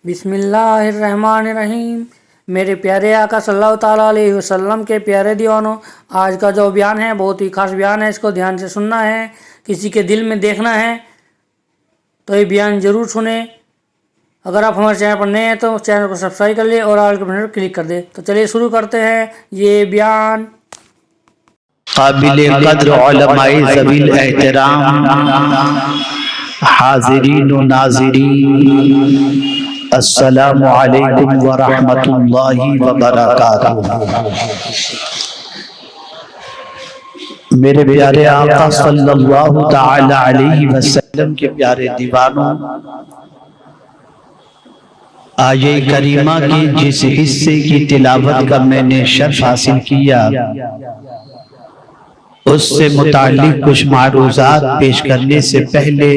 बिस्मिल्लाहिर्रहमानिर्रहीम। मेरे प्यारे आका सल्लल्लाहु ताला अलैहि वसल्लम के प्यारे दीवानों, आज का जो बयान है बहुत ही खास बयान है। इसको ध्यान से सुनना है, किसी के दिल में देखना है तो ये बयान ज़रूर सुने। अगर आप हमारे चैनल पर नए हैं तो चैनल को सब्सक्राइब कर ले और ऑल के बटन पर क्लिक कर दे। तो चलिए शुरू करते हैं ये बयान। काबिल कद्र उलमाए ज़वील एहतराम, हाज़िरीन व नाज़िरीन, अस्सलामु अलैकुम व रहमतुल्लाहि व बरकातुहू। मेरे प्यारे आका सल्लल्लाहु तआला अलैहि वसल्लम के प्यारे दीवानों, आये करीमा के जिस हिस्से की तिलावत का मैंने शर्फ हासिल किया, उससे मुताल्लिक कुछ मारूज़ात पेश करने से पहले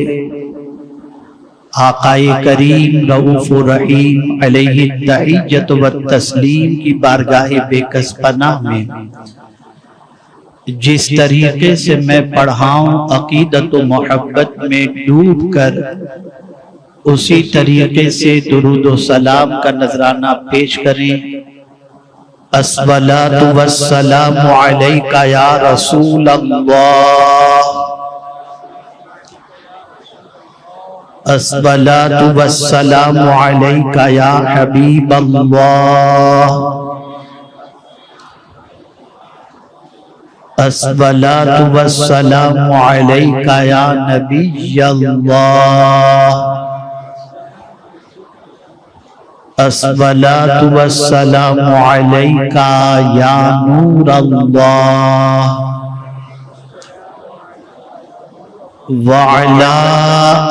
आक़ाए करीम रऊफ़ुर रहीम अलैहि तहिय्यत व तस्लीम की बारगाहे बेकस पनाह में जिस तरीके से मैं पढ़ाऊं अक़ीदत व मोहब्बत में डूब कर, उसी तरीके से दुरूद व सलाम का नजराना पेश करें। अस्सलातु वस्सलामु अलैका या रसूल अल्लाह, अस्सलातु वस्सलामु अलैका या हबीब अल्लाह, अस्सलातु वस्सलामु अलैका या नबी अल्लाह, अस्सलातु वस्सलामु अलैका या नूर अल्लाह, व अला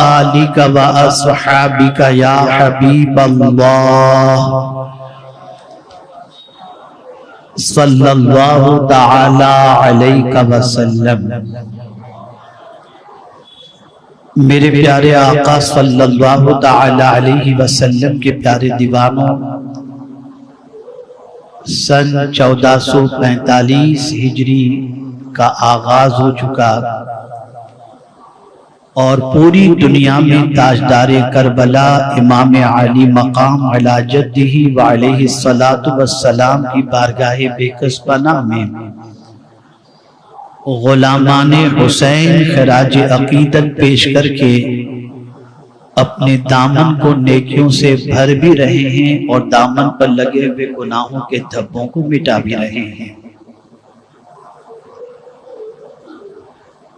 आलिका व अस्हाबिका या हबीब अल्लाह, सल्लल्लाहु तआला अलैका वसल्लम। मेरे प्यारे आका सल्लल्लाहु तआला अलैहि वसल्लम के प्यारे दीवानों, सन 1445 हिजरी का आगाज हो चुका और पूरी दुनिया में ताजदारे करबला इमाम अली मकाम अला जद्दिही व अलैहि सलातु वस्सलाम की बारगाहे बेकस पनाह में गुलामाने हुसैन खराज अकीदत पेश करके अपने दामन को नेकियों से भर भी रहे हैं और दामन पर लगे हुए गुनाहों के धब्बों को मिटा भी रहे हैं।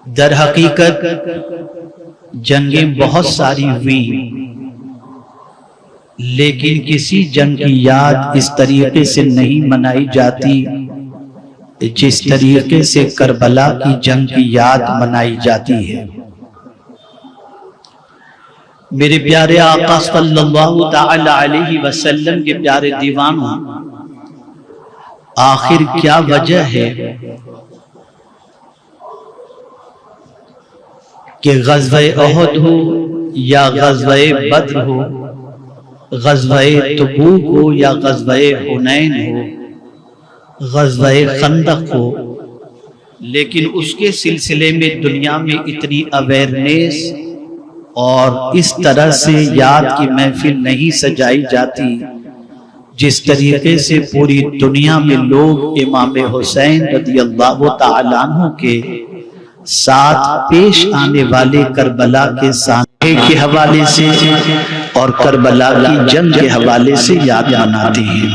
दर हकीकत जंगें बहुत सारी हुई, लेकिन किसी जंग की याद इस तरीके से नहीं मनाई जाती जिस तरीके से करबला की जंग की याद मनाई जाती है। मेरे प्यारे आका सल्लल्लाहु तआला अलैहि वसल्लम के प्यारे दीवानों, आखिर क्या वजह है कि ग़ज़वे उहद हो या ग़ज़वे बद्र हो, ग़ज़वे तबूक हो या ग़ज़वे हुनैन हो, ग़ज़वे खंदक हो, लेकिन उसके सिलसिले में दुनिया में इतनी अवेयरनेस और इस तरह से याद की महफिल नहीं सजाई जाती जिस तरीके से पूरी दुनिया में लोग इमाम हुसैन रज़ियल्लाहु तआला अन्हु के साथ पेश आने वाले करबला के सामने के हवाले से और करबला की जंग के हवाले से याद मनाते हैं।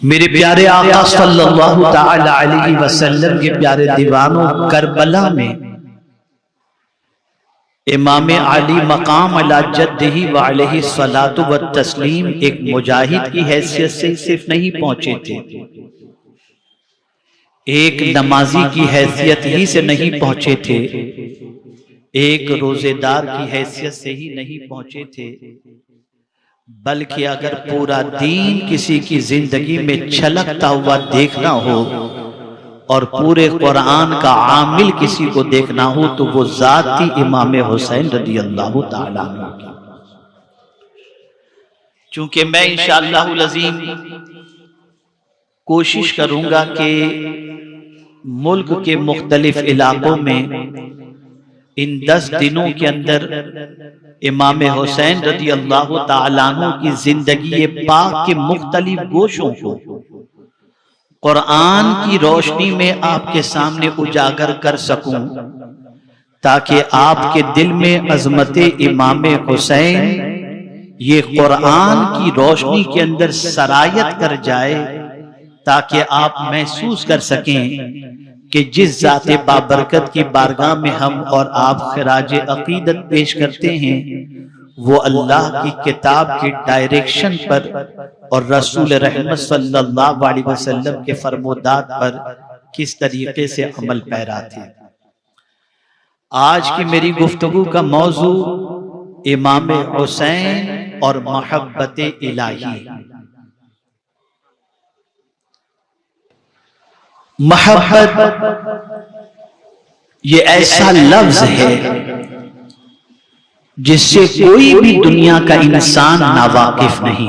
मेरे प्यारे आका सल्लल्लाहु तआला अलैहि वसल्लम के प्यारे दीवानों, करबला में इमाम अली मकाम अला जद्दिही व अलैहि सलातु व तस्लीम एक मुजाहिद की हैसियत से सिर्फ नहीं पहुंचे थे, एक नमाजी की हैसियत ही से नहीं पहुंचे थे, एक रोजेदार की हैसियत से ही नहीं पहुंचे थे, बल्कि अगर पूरा दीन किसी की जिंदगी में छलकता हुआ देखना हो और पूरे कुरान का आमिल किसी को देखना हो तो वो जाती इमाम हुसैन रज़ियल्लाहु तआला अन्हु की। चूंकि मैं इंशाअल्लाहुल अज़ीम कोशिश करूंगा कि मुल्क के मुख्तलिफ इलाकों में इन 10 दिनों के अंदर इमाम हुसैन रज़ी अल्लाह ताला अन्हु की जिंदगी पाक के मुख्तलिफ गोशों को कुरान की रोशनी में आपके सामने उजागर कर सकूं, ताकि आपके दिल में अजमत इमाम हुसैन ये कुरान की रोशनी के अंदर सरायत कर जाए, ताकि आप महसूस कर सकें कि जिस ज़ाते बाबरकत की बारगाह में हम और आप खिराज अकीदत पेश करते हैं, वो अल्लाह की किताब के डायरेक्शन पर और रसूल रहमत सल्लल्लाहु अलैहि वसल्लम के फरमोदात पर किस तरीके से अमल पैरा थे। आज की मेरी गुफ्तगू का मौजू इमाम हुसैन और मोहब्बत इलाही। मोहब्बत ये ऐसा लफ्ज है जिससे कोई भी दुनिया का इंसान नावाकिफ नहीं।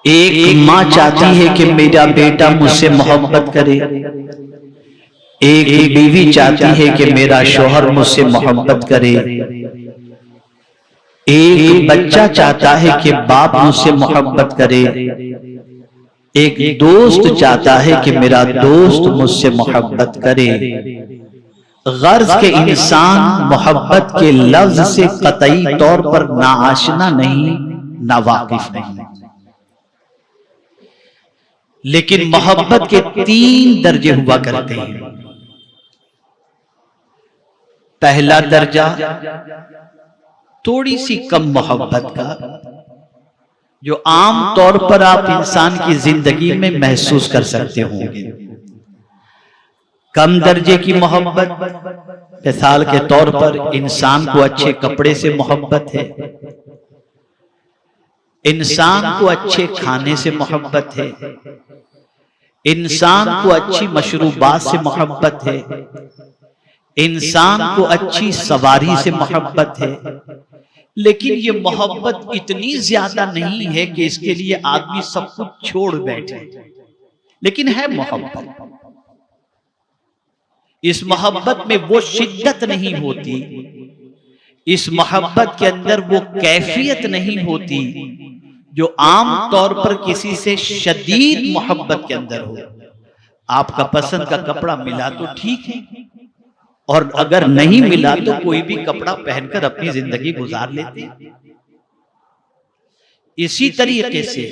एक माँ चाहती है कि मेरा बेटा मुझसे मोहब्बत करे, एक बीवी चाहती है कि मेरा शौहर मुझसे मोहब्बत करे, एक बच्चा चाहता है कि बाप मुझसे मोहब्बत करे, एक दोस्त चाहता है कि मेरा दोस्त मुझसे मोहब्बत करे। गर्ज के इंसान मोहब्बत के लफ्ज से कतई तौर पर नाआशना नहीं, नावाकिफ नहीं। लेकिन मोहब्बत के 3 दर्जे हुआ करते हैं। पहला दर्जा थोड़ी सी कम मोहब्बत का, जो आम तौर पर आप इंसान की जिंदगी में महसूस कर सकते होंगे। कम दर्जे की मोहब्बत मिसाल के तौर पर इंसान को अच्छे कपड़े से मोहब्बत है, इंसान को अच्छे खाने से मोहब्बत है, इंसान को अच्छी मशरूबात से मोहब्बत है, इंसान को अच्छी सवारी से मोहब्बत है। लेकिन ये मोहब्बत इतनी ज्यादा नहीं है कि इसके लिए आदमी सब कुछ छोड़ बैठे, लेकिन है मोहब्बत। इस मोहब्बत में वो शिद्दत नहीं होती, इस मोहब्बत के अंदर वो कैफियत नहीं होती जो आम तौर पर किसी से शदीद मोहब्बत के अंदर हो। आपका पसंद का कपड़ा मिला तो ठीक है, और अगर नहीं मिला तो कोई भी कपड़ा पहनकर अपनी जिंदगी गुजार लेते हैं। इसी तरीके से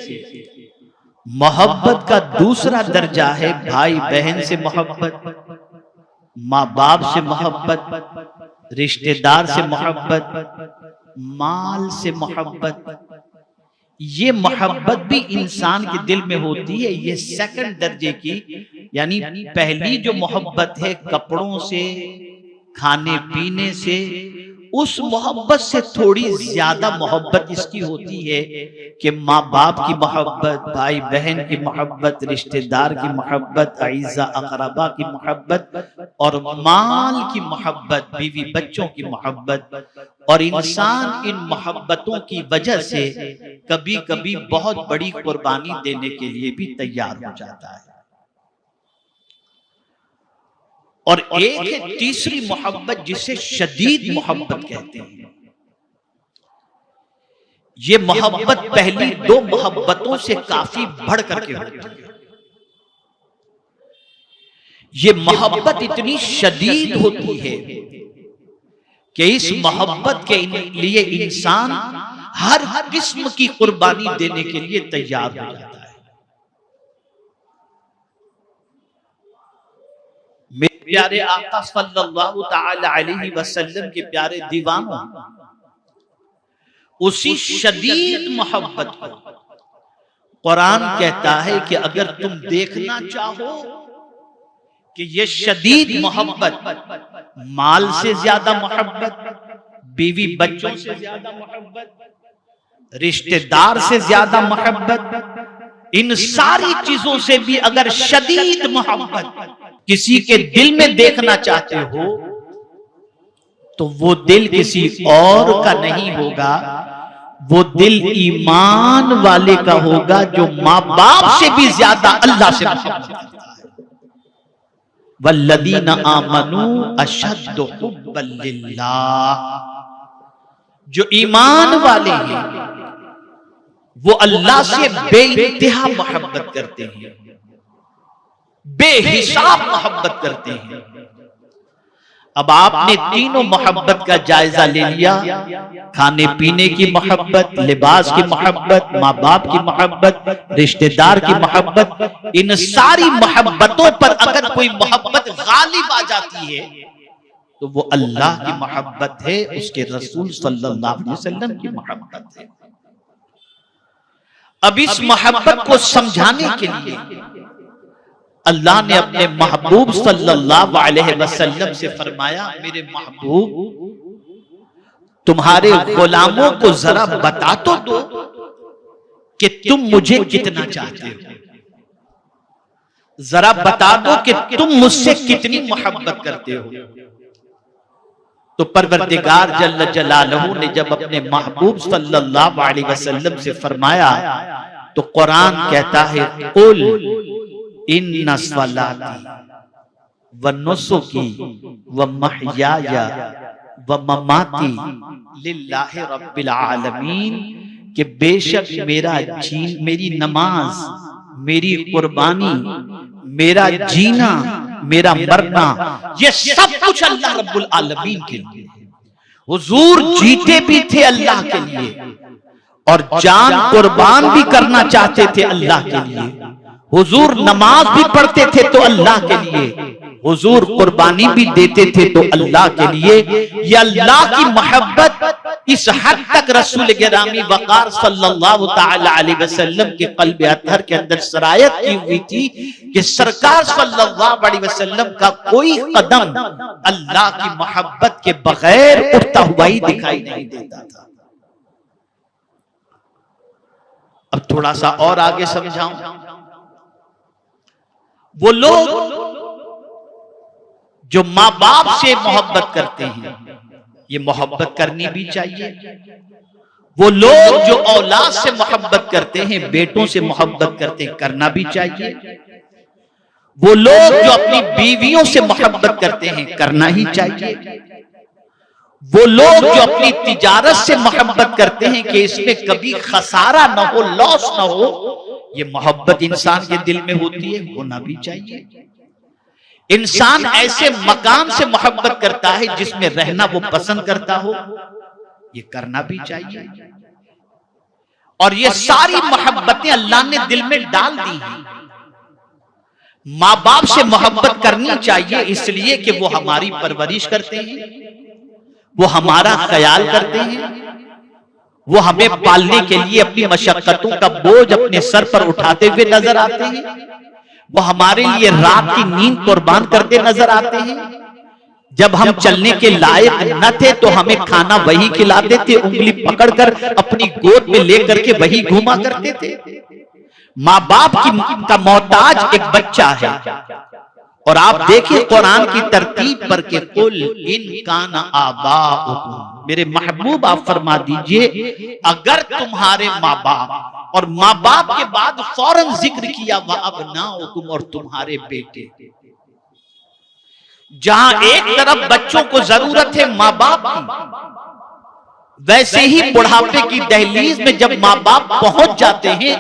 मोहब्बत का दूसरा दर्जा है भाई बहन से मोहब्बत, माँ बाप से मोहब्बत, रिश्तेदार से मोहब्बत, माल से मोहब्बत। ये मोहब्बत भी इंसान के दिल में होती है। ये सेकंड दर्जे की, यानी पहली जो मोहब्बत है कपड़ों से, खाने पीने से, उस मोहब्बत से थोड़ी ज्यादा मोहब्बत इसकी होती है कि माँ बाप की मोहब्बत, भाई बहन की मोहब्बत, रिश्तेदार की मोहब्बत, अईज़ा अक़रबा की मोहब्बत और माल की मोहब्बत, बीवी बच्चों की मोहब्बत। और इंसान इन मोहब्बतों की वजह से कभी कभी बहुत बड़ी कुर्बानी देने के लिए भी तैयार हो जाता है। और एक है तीसरी मोहब्बत जिसे शदीद मोहब्बत कहते हैं। ये मोहब्बत पहली 2 मोहब्बतों से काफी बढ़ करके होती है। ये मोहब्बत इतनी शदीद होती है कि इस मोहब्बत के लिए इंसान हर किस्म की कुर्बानी देने के लिए तैयार हो जाता है। मेरे प्यारे आका सल्लल्लाहु ताला अलैहि वसल्लम के प्यारे दीवानों, उसी शदीद मोहब्बत को कुरान कहता है कि अगर तुम देखना चाहो कि ये शदीद मोहब्बत, माल से ज्यादा मोहब्बत, बीवी बच्चों से ज्यादा मोहब्बत, रिश्तेदार से ज्यादा मोहब्बत, इन सारी चीजों से भी अगर शदीद मोहब्बत किसी के दिल में देखना चाहते हो तो वो दिल किसी और का नहीं होगा, वो दिल ईमान वाले का होगा जो माँ बाप से भी ज्यादा अल्लाह से मोहब्बत करता है। वल्लदीना आमनू अशद्दु हुब्बन लिल्लाह, जो ईमान वाले हैं वो अल्लाह से बेइंतहा मोहब्बत करते हैं, बेहिसाब मोहब्बत करते हैं। अब आपने तीनों मोहब्बत का जायजा ले लिया, खाने पीने की मोहब्बत, लिबास की मोहब्बत, माँ बाप की मोहब्बत, रिश्तेदार की मोहब्बत। इन सारी मोहब्बतों पर अगर कोई मोहब्बत गालिब आ जाती है तो वो अल्लाह की मोहब्बत है, उसके रसूल सल्लल्लाहु अलैहि वसल्लम की मोहब्बत है। अब इस मोहब्बत को समझाने के लिए अल्लाह ने अपने महबूब सल्लल्लाहु अलैहि वसल्लम से फरमाया, मेरे महबूब तुम्हारे गुलामों को जरा बता तो दो कि तुम मुझे कितना चाहते हो, जरा बता दो कि तुम मुझसे कितनी मोहब्बत करते हो। तो परवरदिगार जल्ल जलालहू ने जब अपने महबूब सल्लल्लाहु अलैहि वसल्लम से फरमाया तो कुरान कहता है, कुल इन्ना सलाती व नुसुकी व महयाया व ममाती लिल्लाहि रब्बिल आलमीन, कि बेशक मेरी नमाज, मेरी कुर्बानी, मेरा जीना, मेरा मरना, ये सब कुछ अल्लाह रब्बुल आलमीन के लिए। हुजूर जीते भी थे अल्लाह के लिए और जान कुर्बान भी करना चाहते थे अल्लाह के लिए। हुजूर नमाज भी पढ़ते थे तो अल्लाह के लिए, हुजूर कुर्बानी भी देते थे तो अल्लाह के लिए। ये अल्लाह की मोहब्बत इस हद तक रसूल गिरामी वक़ार सल्लल्लाहु ताला अलैहि वसल्लम के क़ल्ब अतहर के अंदर सरायत की हुई थी कि सरकार सल्लल्लाहु अलैहि वसल्लम का कोई कदम अल्लाह की मोहब्बत के बगैर उठता हुआ ही दिखाई नहीं देता था। अब थोड़ा सा और आगे समझाऊं। वो लोग जो माँ बाप से मोहब्बत करते हैं, ये मोहब्बत करनी भी चाहिए। वो लोग जो औलाद से मोहब्बत करते हैं, बेटों से मोहब्बत करते हैं, करना भी चाहिए। वो लोग जो अपनी बीवियों से मोहब्बत करते हैं, करना ही चाहिए। वो लोग जो अपनी तिजारत से मोहब्बत करते हैं कि इसमें कभी खसारा ना हो, लॉस ना हो, ये मोहब्बत इंसान के दिल में होती है, होना भी चाहिए। इंसान ऐसे मकान से मोहब्बत करता है जिसमें रहना वो पसंद करता हो, ये करना भी चाहिए। और ये सारी मोहब्बतें अल्लाह ने दिल में डाल दी हैं। माँ बाप से मोहब्बत करनी चाहिए इसलिए कि वो हमारी परवरिश करते हैं, वो हमारा ख्याल करते हैं, वो हमें पालने के लिए अपनी मशक्कतों का बोझ अपने सर पर उठाते हुए नजर आते हैं, वो हमारे लिए रात की नींद कुर्बान करते नजर आते हैं। जब हम चलने के लायक न थे तो हमें खाना वही खिलाते थे, उंगली पकड़कर अपनी गोद में लेकर के वही घुमा करते थे। माँ बाप का मोहताज एक बच्चा है। और आप देखिए कुरान की तरतीब पर के कुल इन काना आबाउकुम, मेरे महबूब आप फरमा दीजिए अगर तुम्हारे माँ बाप, और माँ बाप के बाद फौरन जिक्र किया व अबनाउकुम, और तुम्हारे बेटे। जहां एक तरफ बच्चों को जरूरत है माँ बाप की, वैसे ही बुढ़ापे की दहलीज में जब माँ बाप पहुंच जाते हैं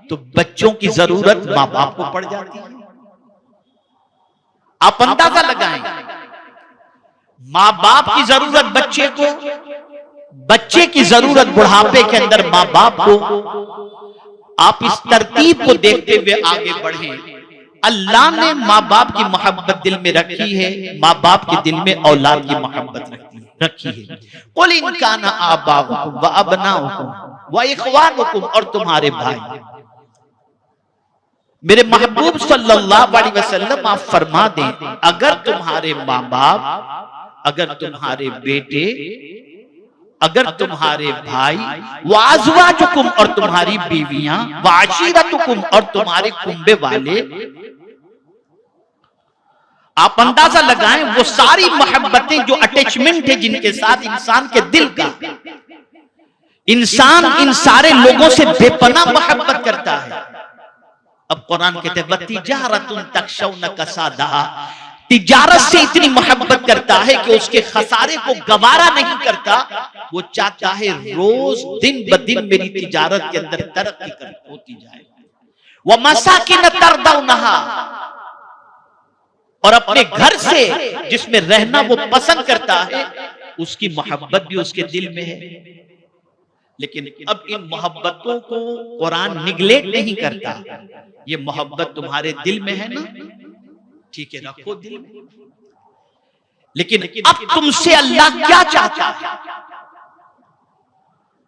तो बच्चों की जरूरत माँ बाप को पड़ जाती है। आप अंदाजा लगाएं, माँ बाप की जरूरत बच्चे को, बच्चे की जरूरत बुढ़ापे के अंदर माँ बाप को। आप इस तरतीब को देखते हुए आगे बढ़ें। अल्लाह ने माँ बाप की मोहब्बत दिल में रखी है, माँ बाप के दिल में औलाद की मोहब्बत रखी है। कुल इन काना आबाउकुम व अबनाउकुम व इख्वानुकुम, और तुम्हारे भाई। मेरे महबूब सल्लल्लाहु अलैहि वसल्लम आप फरमा दें अगर तुम्हारे माँ बाप, अगर तुम्हारे बेटे, अगर तुम्हारे भाई, वाज़वाजुकुम, और तुम्हारी बीवियां, वाशीरतुकुम, और तुम्हारे कुंबे वाले, आप अंदाजा लगाएं वो सारी मोहब्बतें जो अटैचमेंट है जिनके साथ इंसान के दिल का, इंसान इन सारे लोगों से बेपनाह मोहब्बत करता है। अब कुरान कहते हैं तिजारतुन तखशौन कसादहा, तिजारत से इतनी मोहब्बत करता है कि उसके खसारे को गवारा नहीं करता। वो चाहता है रोज दिन ब दिन मेरी तिजारत के अंदर तरक्की होती जाए। वह मसाकिन तरदौनहा, और अपने घर से जिसमें रहना वो पसंद करता है उसकी मोहब्बत भी उसके दिल में है। लेकिन अब इन मोहब्बतों को कुरान निगलेक्ट नहीं करता। ये मोहब्बत तुम्हारे दिल में है ना, ठीक है, रखो दिल में। लेकिन अब तुमसे अल्लाह क्या चाहता है,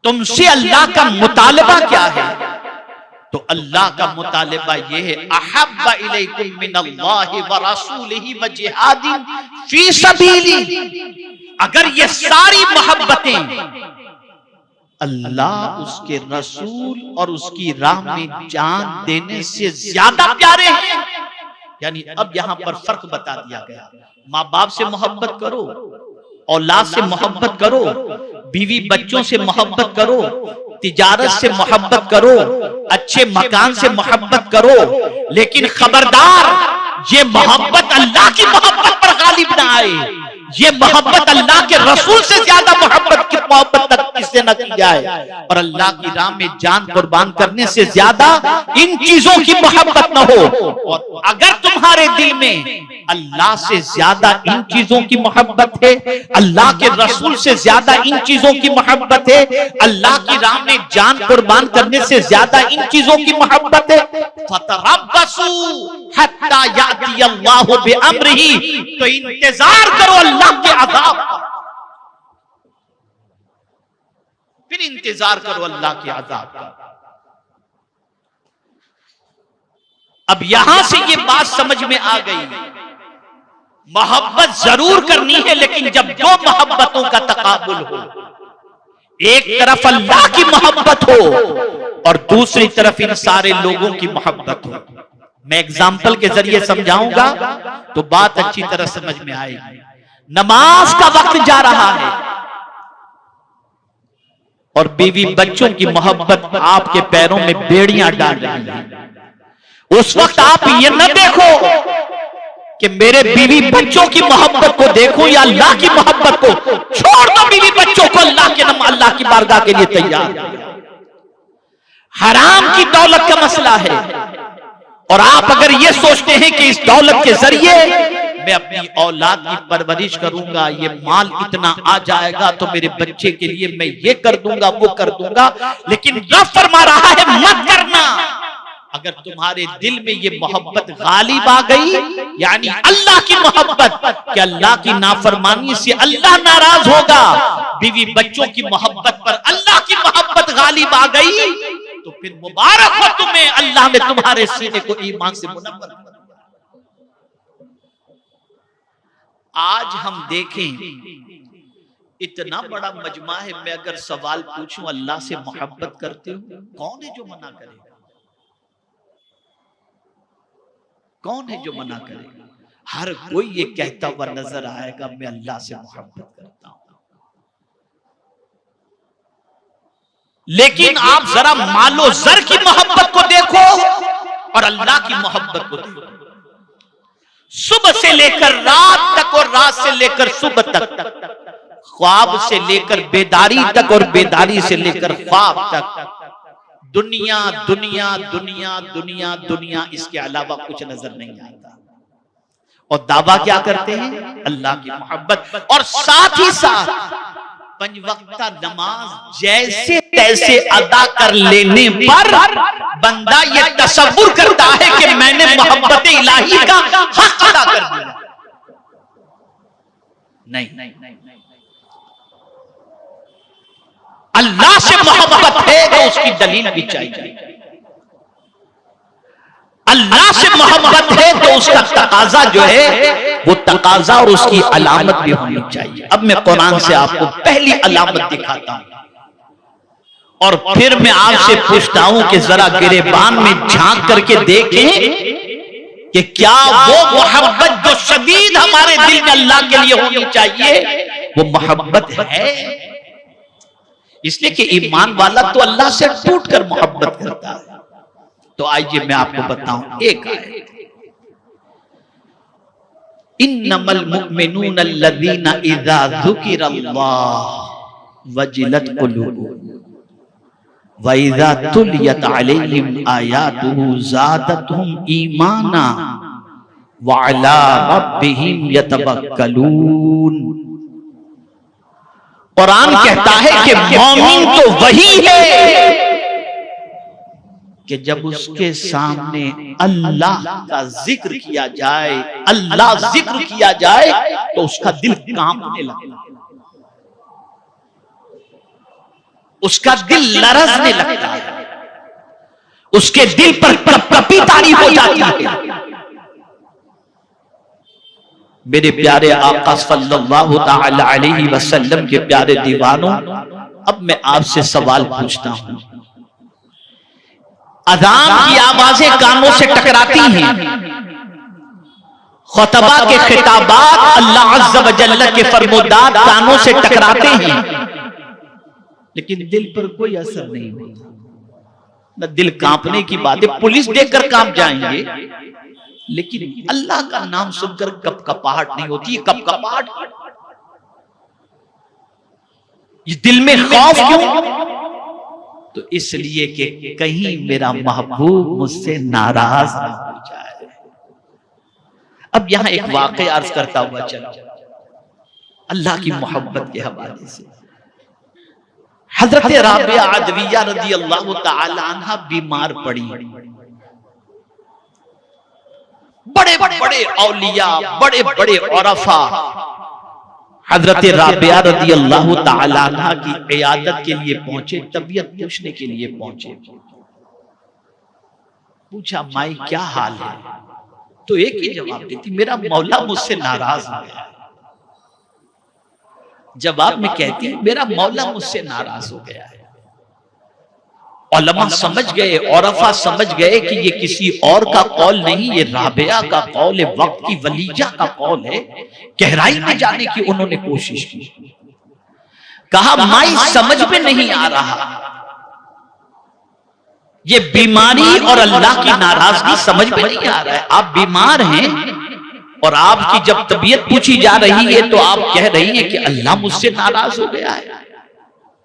तुमसे अल्लाह का मुतालबा क्या है? तो अल्लाह का मुतालबा यह है, अहब्बा इलैकुम मिनल्लाहि व रसूलिही व जिहादिन फी सबीली। अगर ये सारी मोहब्बतें अल्लाह, उसके रसूल और उसकी राह में जान देने से ज्यादा प्यारे हैं, यानी अब यहां पर फर्क बता दिया गया। माँ बाप से मोहब्बत करो, औलाद से मोहब्बत करो, बीवी बच्चों से मोहब्बत करो, तिजारत से मोहब्बत करो, अच्छे मकान से मोहब्बत करो, लेकिन खबरदार ये मोहब्बत अल्लाह की मोहब्बत पर गालिब ना आए। ये मोहब्बत अल्लाह के रसूल से ज्यादा मोहब्बत तक किससे न की जाए, और अल्लाह की राह में जान कुर्बान करने से ज्यादा इन चीजों की मोहब्बत न हो। और अगर तुम्हारे दिल में अल्लाह से ज्यादा इन चीजों की मोहब्बत है, अल्लाह के रसूल से ज्यादा इन चीजों की मोहब्बत है, अल्लाह की राह में जान कुर्बान करने से ज्यादा इन चीजों की मोहब्बत है, फतरब्बसू हत्ता याती अल्लाहु बिअम्रिही, तो इंतजार करो अल्लाह के अज़ाब का, फिर इंतजार करो अल्लाह के अज़ाब का। अब यहां से ये बात समझ में आ गई, मोहब्बत जरूर करनी है, लेकिन जब दो मोहब्बतों का तकाबुल हो, एक तरफ अल्लाह की मोहब्बत हो और दूसरी तरफ इन सारे लोगों की मोहब्बत हो। मैं एग्जाम्पल के जरिए समझाऊंगा तो बात अच्छी तरह समझ में आएगी। नमाज का वक्त जा रहा है और बीवी बच्चों की मोहब्बत आपके पैरों में बेड़ियां डाल रही है। उस वक्त आप ये न देखो कि मेरे बीवी बच्चों की मोहब्बत को देखूं या अल्लाह की मोहब्बत को, छोड़ दो बीवी बच्चों को, अल्लाह के नाम अल्लाह की बारगाह के लिए तैयार। हराम की दौलत का मसला है और आप अगर ये सोचते हैं कि इस दौलत के जरिए मैं अपनी औलाद की परवरिश करूंगा, ये माल इतना आ जाएगा तो मेरे बच्चे के लिए मैं ये कर दूंगा वो कर दूंगा, लेकिन रब फरमा रहा है मत करना। अगर तुम्हारे दिल में ये मोहब्बत गालिब आ गई, यानी अल्लाह की मोहब्बत, कि अल्लाह की नाफरमानी से अल्लाह नाराज होगा, बीवी बच्चों की मोहब्बत पर अल्लाह की मोहब्बत गालिब आ गई, तो फिर मुबारक हो तुम्हें, अल्लाह ने तुम्हारे सीने को ईमान से मुनव्वर कर दिया। आज हम देखें इतना बड़ा मजमा है, मैं अगर सवाल पूछूं अल्लाह से मोहब्बत करते हो, कौन है जो मना करेगा? कौन है जो मना करेगा? हर कोई ये कहता हुआ नजर आएगा मैं अल्लाह से मोहब्बत करता हूं। लेकिन आप जरा मालो जर की मोहब्बत को देखो और अल्लाह की मोहब्बत को देखो। सुबह से लेकर रात तक और रात से लेकर सुबह तक, ख्वाब से लेकर बेदारी तक और बेदारी से लेकर ख्वाब तक, दुनिया दुनिया दुनिया दुनिया दुनिया, इसके अलावा कुछ नजर नहीं आता। और दावा क्या करते हैं? अल्लाह की मोहब्बत। और साथ ही साथ पंज वक्ता नमाज जैसे तैसे अदा कर लेने पर बंदा ये तसव्वुर करता है कि मैंने मोहब्बत इलाही का हक अदा कर दिया। नहीं, अल्लाह से मोहब्बत है तो उसकी दलील भी चाहिए। अल्लाह से मोहब्बत है तो उसका तकाजा जो है वो तकाजा और उसकी अलामत भी होनी चाहिए। अब मैं कुरान से आपको पहली अलामत दिखाता हूं और फिर मैं आपसे पूछता हूं कि जरा गिरेबान में झांक करके देखें कि क्या वो मोहब्बत जो शदीद हमारे दिल में अल्लाह के लिए होनी चाहिए वो मोहब्बत है। इसलिए कि ईमान वाला तो अल्लाह से टूट कर मोहब्बत करता है। तो आइए मैं आपको बताऊं एक आयत, इन्नमल मुमिनून अल्लज़ीना इज़ा ज़ुकिरल्लाह वजिलत कुलूबुहुम व इज़ा तुलियत अलैहिम आयातुहु ज़ादतहुम ईमाना व अला रब्बिहिम यतवक्कलून। कुरान कहता है कि मोमिन तो वही है कि जब उसके सामने अल्लाह का जिक्र किया जाए, अल्लाह जिक्र किया जाए तो उसका दिल कांपने लगता है, उसका दिल लरजने लगता है, उसके दिल पर कपकपी तारी हो जाती है। मेरे प्यारे आका सल्लल्लाहु तआला अलैहि वसल्लम के प्यारे दीवानों, अब मैं आपसे सवाल पूछता हूं, अज़ान की आवाजें कानों से टकराती हैं, खुतबा के खिताबात अल्लाह अज़्ज़ व जल्ल के फरमोदात कानों से टकराते हैं, लेकिन दिल पर कोई असर नहीं होता। न दिल कांपने की बात है, पुलिस देखकर कांप जाएंगे, लेकिन अल्लाह का नाम सुनकर कपकपाहट नहीं होती। कपकपाहट ये दिल में खौफ क्यों? तो इसलिए कि कहीं मेरा महबूब मुझसे नाराज ना हो जाए। अब यहां एक वाकया अर्ज करता हुआ चला अल्लाह की मोहब्बत के हवाले से। हजरत राबिया अदविया रज़ी अल्लाह तआला अन्हा बीमार पड़ी। बड़े बड़े औलिया, बड़े बड़े औरफा हजरत राबिया रज़ी अल्लाह तआला अन्हा की इयादत के लिए पहुंचे, तबीयत पूछने के लिए पहुंचे। पूछा, माई क्या हाल है? तो एक ही जवाब देती, मेरा मौला मुझसे नाराज हो गया। जवाब में कहती, मेरा मौला मुझसे नाराज हो गया है। उलमा समझ गए, औरफा समझ गए कि ये किसी और का कौल नहीं, ये राबिया का कौल है, वक्त की वलीजा का कौल है। गहराई में जाने की उन्होंने कोशिश की। कहा, माई समझ में नहीं आ रहा, ये बीमारी और अल्लाह की नाराजगी समझ में नहीं आ रहा है। आप बीमार हैं और आपकी जब तबीयत पूछी जा रही है तो आप कह रही हैं कि अल्लाह मुझसे नाराज हो गया है।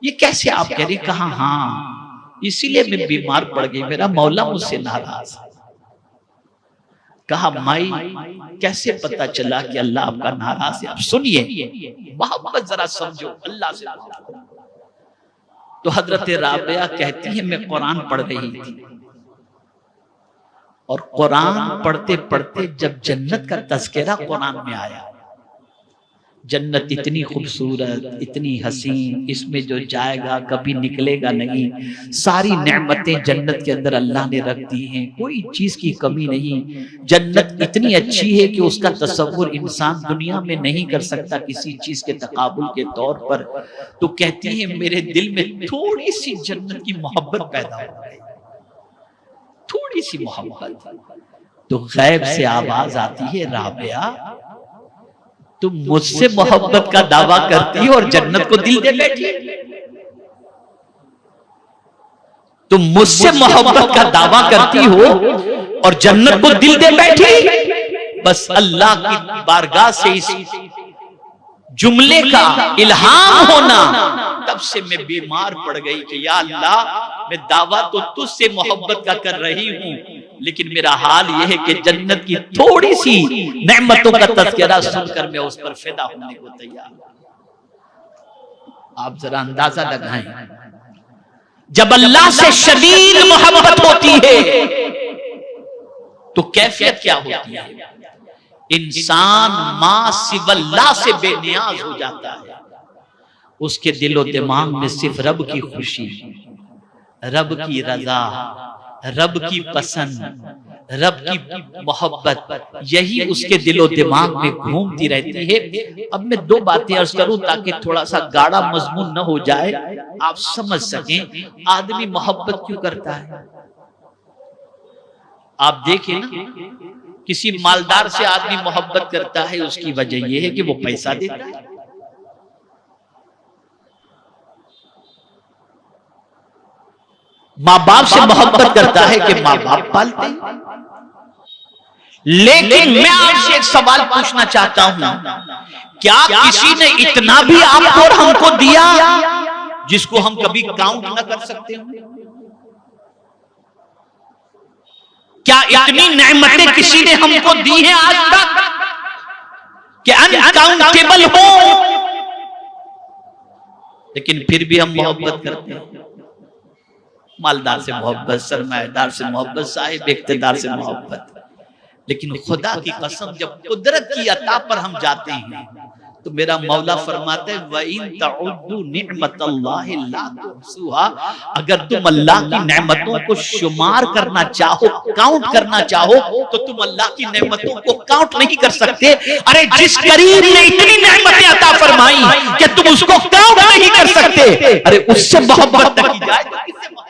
ये कैसे आप कह रही? कहा, हाँ इसीलिए मैं बीमार पड़ गई, मेरा मौला मुझसे नाराज। कहा, माई कैसे पता चला कि अल्लाह आपका नाराज है? आप सुनिए, मोहब्बत जरा समझो अल्लाह से। तो हजरत राबिया कहती है, मैं कुरान पढ़ रही थी और कुरान पढ़ते पढ़ते जब जन्नत का तज़किरा कुरान में आया, जन्नत इतनी खूबसूरत, इतनी हसीन, इसमें जो जाएगा कभी निकलेगा नहीं, सारी नेमतें जन्नत के अंदर अल्लाह ने रख दी हैं, कोई चीज की कमी नहीं। जन्नत इतनी अच्छी है कि उसका तसव्वुर इंसान दुनिया में नहीं कर सकता किसी चीज के तकाबुल के तौर पर। तो कहती है, मेरे दिल में थोड़ी सी जन्नत की मोहब्बत पैदा हो गई, थोड़ी सी मोहब्बत। तो गैब से आवाज आती है, राबिया तुम मुझसे मोहब्बत का दावा करती हो और जन्नत को दिल दे बैठी। तुम मुझसे मोहब्बत का दावा करती हो और जन्नत को दिल दे बैठी। बस अल्लाह की बारगाह से इस जुमले का इल्हाम होना, तब से मैं बीमार पड़ गई कि या अल्लाह, मैं दावा तो तुझसे मोहब्बत का कर रही हूं, लेकिन मेरा हाल यह है कि जन्नत की थोड़ी सी नेमतों का तज़किरा सुनकर मैं उस पर फिदा होने को तैयार। आप जरा अंदाजा लगाएं, जब अल्लाह से शदीद मोहब्बत होती है तो कैफियत क्या होती है? इंसान मां सिवल्लाह से बेनियाज हो जाता है। उसके दिलो दिमाग में सिर्फ रब की खुशी, रब की रजा, रब की पसंद, रब की मोहब्बत, यही उसके दिलो दिमाग में घूमती रहती है। अब मैं दो बातें अर्ज करूं ताकि थोड़ा सा गाढ़ा मजमून न हो जाए, आप समझ सकें आदमी मोहब्बत क्यों करता है। आप देखें ना, किसी मालदार से आदमी मोहब्बत करता है, उसकी वजह यह है कि वो पैसा देता है। माँ बाप से मोहब्बत करता है कि माँ बाप पालते हैं। लेकिन मैं आपसे एक सवाल पूछना चाहता हूं, क्या किसी ने इतना भी आपको और हमको दिया जिसको हम कभी काउंट ना कर सकते हो? क्या इतनी नेमतें किसी ने हमको दी हैं आज तक कि अनकाउंटेबल हो? लेकिन फिर भी हम मोहब्बत करते हैं। मालदार से मोहब्बत, सरमाएदार से मोहब्बत, साहिब इख्तिदार से मोहब्बत। लेकिन खुदा की कसम जब कुदरत की अता पर हम जाते हैं तो मेरा मौला फरमाता है वइन तउद्दु निअमतल्लाहि ला तुहसूहा, अगर तुम अल्लाह की नेमतों को शुमार करना चाहो, काउंट करना चाहो, तो तुम अल्लाह की नेमतों को काउंट नहीं कर सकते। अरे जिस करीम ने इतनी नेमतें अता फरमाई कि तुम उसको काउंट नहीं कर सकते, अरे उससे मोहब्बत न की जाए तो किससे मोहब्बत?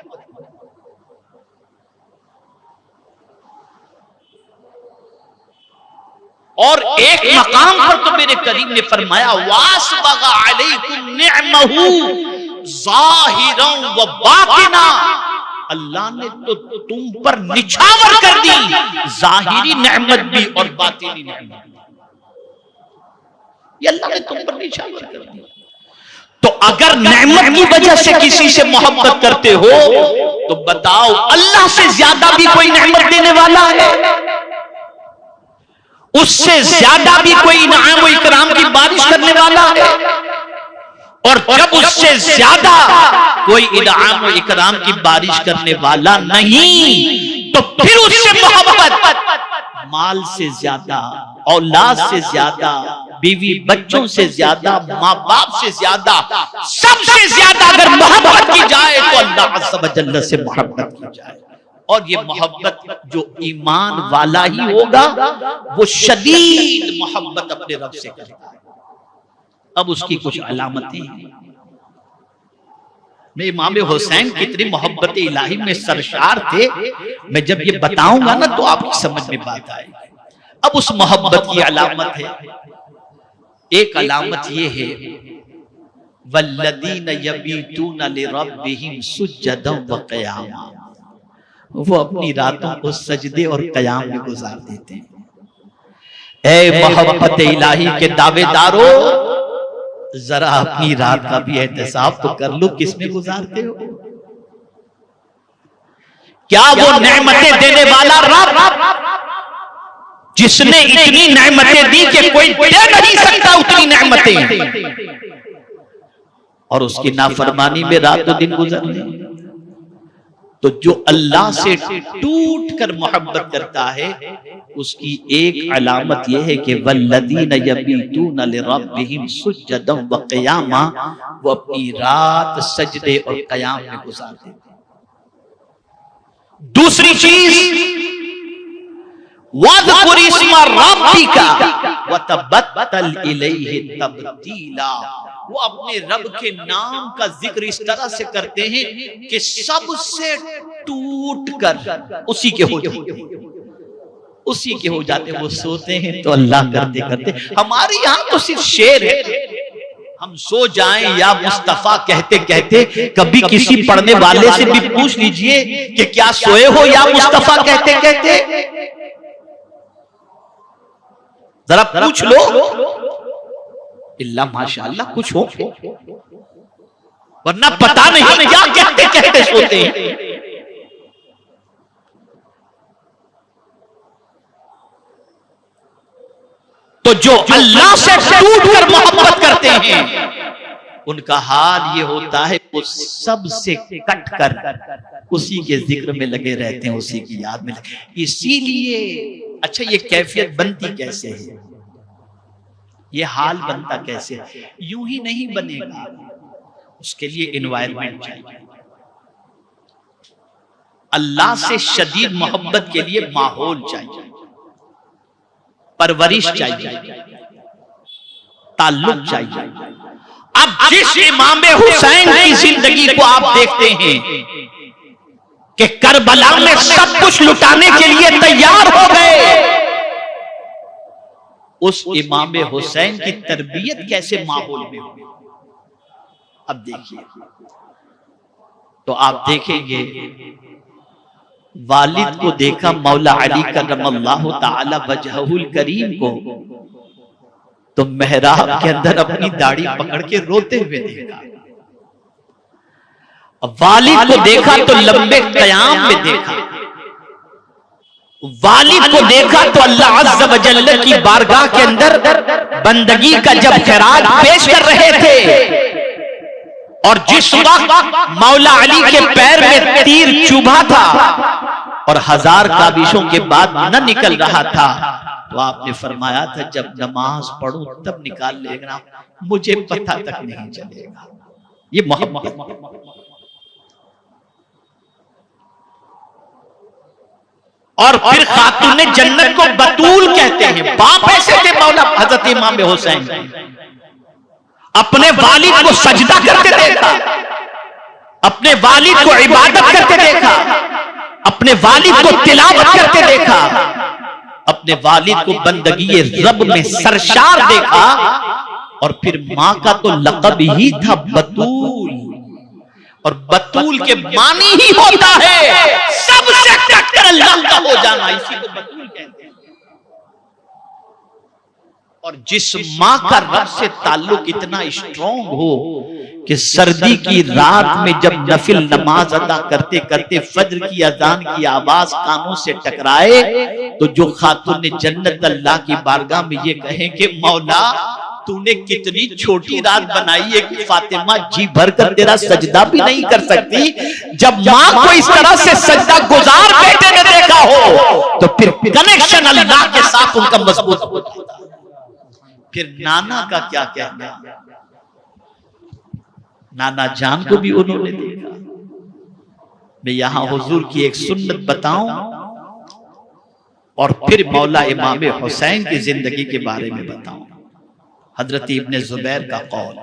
और एक मकाम पर तो मेरे करीम ने फरमाया वासबगा अलैकुम निअमहु ज़ाहिरन व बातिना, अल्लाह ने तो तुम पर निछावर कर दी, जाहिरी नेमत भी और बातिनी नेमत भी। ये अल्लाह ने तुम पर निछावर कर दी। तो अगर नेमत की वजह से किसी से मोहब्बत करते हो तो बताओ अल्लाह से ज्यादा भी कोई नेमत देने वाला है? उससे ज्यादा भी कोई इनाम व इकराम की बारिश करने वाला है? और जब उससे ज्यादा कोई इनाम व इकराम की बारिश करने वाला नहीं तो फिर उससे मोहब्बत माल से ज्यादा, औलाद से ज्यादा, बीवी बच्चों से ज्यादा, माँ बाप से ज्यादा, सबसे ज्यादा अगर मोहब्बत की जाए तो अल्लाह अज़्ज़ व जल्ल से मोहब्बत की जाए। और ये मोहब्बत जो ईमान वाला ही होगा वो शदीद मोहब्बत अपने रब से करेगा। अब उसकी कुछ अलामतें हैं। मैं इमाम हुसैन कितनी मोहब्बत इलाही में सरशार थे, मैं जब ये बताऊंगा ना तो आपकी समझ में बात आएगी। अब उस मोहब्बत की अलामत है, एक अलामत ये है वल्लदीन यबीतून लिरब्बिहिम सुज्जदन व क़ियामा, वो अपनी रातों को सजदे और कयाम में गुजार देते हैं। ऐ मोहब्बत इलाही के दावेदारों, जरा अपनी रात का भी एहतसाब तो कर लो, किसमें गुजारते हो? क्या वो नेमतें देने वाला रब जिसने इतनी नेमतें दी कि कोई दे नहीं सकता उतनी नेमतें, और उसकी नाफरमानी में रात और दिन गुजरने? तो जो अल्लाह से टूट कर मोहब्बत करता है उसकी एक अलामत यह है कि वल्लदीन यबीतून लिरब्बिहिम सुज्जदन व क़ियामा, वो अपनी रात सजदे और क़याम में गुजारते हैं। दूसरी चीज वज़कुर इस्म रब्बिका वतबत्तल इलैहि तब्तीला, वो अपने रब के नाम का जिक्र इस तरह से करते हैं कि सबसे टूट कर उसी के हो जाते, उसी के हो जाते। वो सोते हैं तो अल्लाह करते करते, हमारे यहाँ तो सिर्फ शेर है, हम सो जाएं या मुस्तफा कहते कहते कभी किसी पढ़ने वाले से भी पूछ लीजिए कि क्या सोए हो या मुस्तफा कहते कहते, जरा पूछ लो। इल्ला माशाअल्लाह कुछ हो, वरना पता नहीं क्या कहते कहते सोते हैं। तो जो अल्लाह से टूट कर मोहब्बत करते हैं उनका हाल ये होता है वो सबसे कट कर उसी के जिक्र में लगे रहते हैं, उसी की याद में लगे। इसीलिए अच्छा ये कैफियत बनती कैसे है, ये हाल बनता कैसे है? यूं ही नहीं बनेगा, उसके लिए एनवायरनमेंट चाहिए। अल्लाह से शदीद मोहब्बत के लिए माहौल चाहिए, परवरिश चाहिए, ताल्लुक चाहिए। अब जिस इमाम हुसैन की जिंदगी को आप देखते हैं कि करबला में सब कुछ लुटाने के लिए तैयार हो गए, उस इमाम हुसैन की तरबियत कैसे माहौल में हुई? अब देखिए तो आप देखेंगे वालिद को देखा मौला अली करमल्लाहु ताला वजहुल करीम को, तो मेहराब के अंदर अपनी दाढ़ी पकड़ के रोते हुए देखा। वालिद को देखा तो लंबे कयाम में देखा। वालिद को देखा तो अल्लाह अज़्ज़ व जल्ल की बारगाह के अंदर बंदगी का जब खैरात पेश कर रहे थे, और जिस वक्त मौला अली के पैर में तीर चुभा था और 1000 काबिशों के बाद न निकल रहा था, तो आपने फरमाया था जब नमाज पढ़ूं तब निकाल लेना, मुझे पता तक नहीं चलेगा। ये मोहब्बत। और फिर खातून जन्नत को बतूल कहते हैं। बाप ऐसे थे मौला हजरत इमाम हुसैन, अपने वालिद को सजदा करते देखा, अपने वालिद को इबादत करते देखा, अपने वालिद को तिलावत करते देखा, अपने वालिद को बंदगी रब में सरशार देखा। और फिर मां का तो लक़ब ही था बतूल, और बतूल के मानी ही होता है सबसे कट्टर अल्लाह का हो जाना, इसी को बतूल कहते हैं। और जिस मां का रब से ताल्लुक इतना स्ट्रॉन्ग हो कि सर्दी की रात में जब नफिल नमाज अदा करते करते फज्र की अजान की आवाज कानों से टकराए, तो जो खातून जन्नत अल्लाह की बारगाह में ये कहे कि मौला तूने कितनी छोटी रात बनाई है कि फातिमा जी भर कर तेरा सजदा भी नहीं कर सकती। जब माँ को इस तरह से सजदा गुजार बेटे ने देखा हो, तो फिर कनेक्शन अल्लाह के साथ उनका मजबूत हो जाता है। फिर नाना का क्या कहना, नाना जान को भी उन्होंने देखा। मैं यहां हुजूर की एक सुन्नत बताऊं और फिर मौला इमाम हुसैन की जिंदगी के बारे में बताऊं। हजरत इब्ने जुबैर का कौल,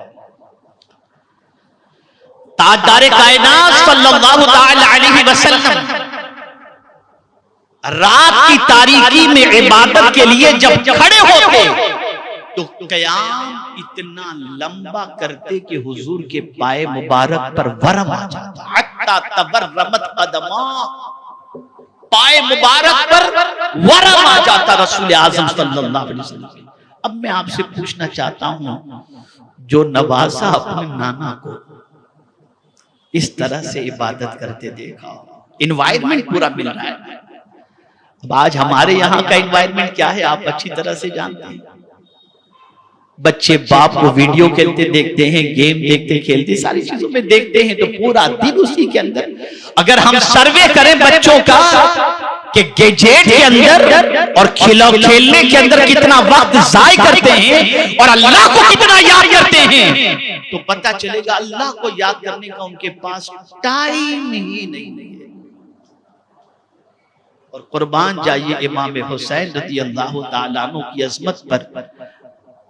ताजदारे कायनात सल्लल्लाहु ताला अलैहि वसल्लम रात की तारीकी में इबादत के लिए जब खड़े होते तो कयाम इतना लंबा करते कि हुजूर के पाए मुबारक पर वरम आ जाता, हत्ता तबर्रमत कदमा, पाए मुबारक पर वरम आ जाता रसूल आज़म सल्लल्लाहु अलैहि वसल्लम। अब मैं आपसे पूछना चाहता हूं, जो नवासा अपने नाना को इस तरह से इबादत करते देखा, इन्वायरमेंट पूरा मिल रहा है। अब आज हमारे यहाँ का इन्वायरमेंट क्या है आप अच्छी तरह से जानते हैं। बच्चे बाप को वीडियो खेलते देखते हैं, गेम देखते खेलते सारी चीजों में देखते हैं, तो पूरा दिन उसी के अंदर। अगर हम सर्वे करें बच्चों का कि गैजेट के अंदर और खेलने के अंदर कितना वक्त जाय करते हैं और अल्लाह को कितना याद करते हैं, तो पता चलेगा अल्लाह को याद करने का उनके पास टाइम ही नहीं है। और कुर्बान जाइए इमाम हुसैन रज़ी अल्लाह तआला अन्हु की अजमत पर।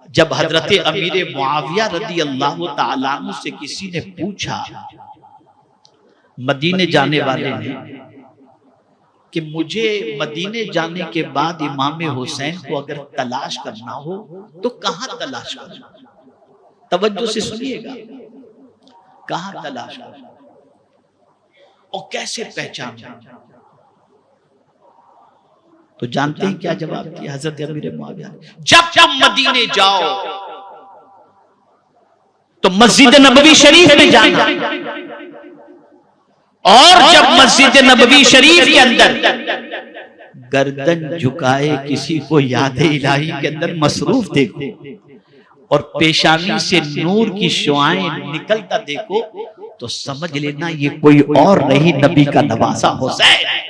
जब हजरत अमीर मुआविया रज़ी अल्लाह तआला अन्हु से किसी ने पूछा, मदीने जाने वाले ने, कि मुझे मदीने जाने के बाद इमाम हुसैन को अगर तलाश करना हो तो कहां तलाश करना? तवज्जो से सुनिएगा, कहां तलाश करना और कैसे पहचानना? तो जानते हैं क्या जवाब दिया हजरत अमीर मुआविया ने? जब मदीने जाओ तो मस्जिद नबवी शरीफ में जाना, और जब मस्जिद नबवी शरीफ के अंदर गर्दन झुकाए किसी को याद इलाही के अंदर मसरूफ देखो और पेशानी से नूर की शुआएं निकलता देखो, तो समझ लेना ये कोई और नहीं, नबी का नवासा हुसैन है।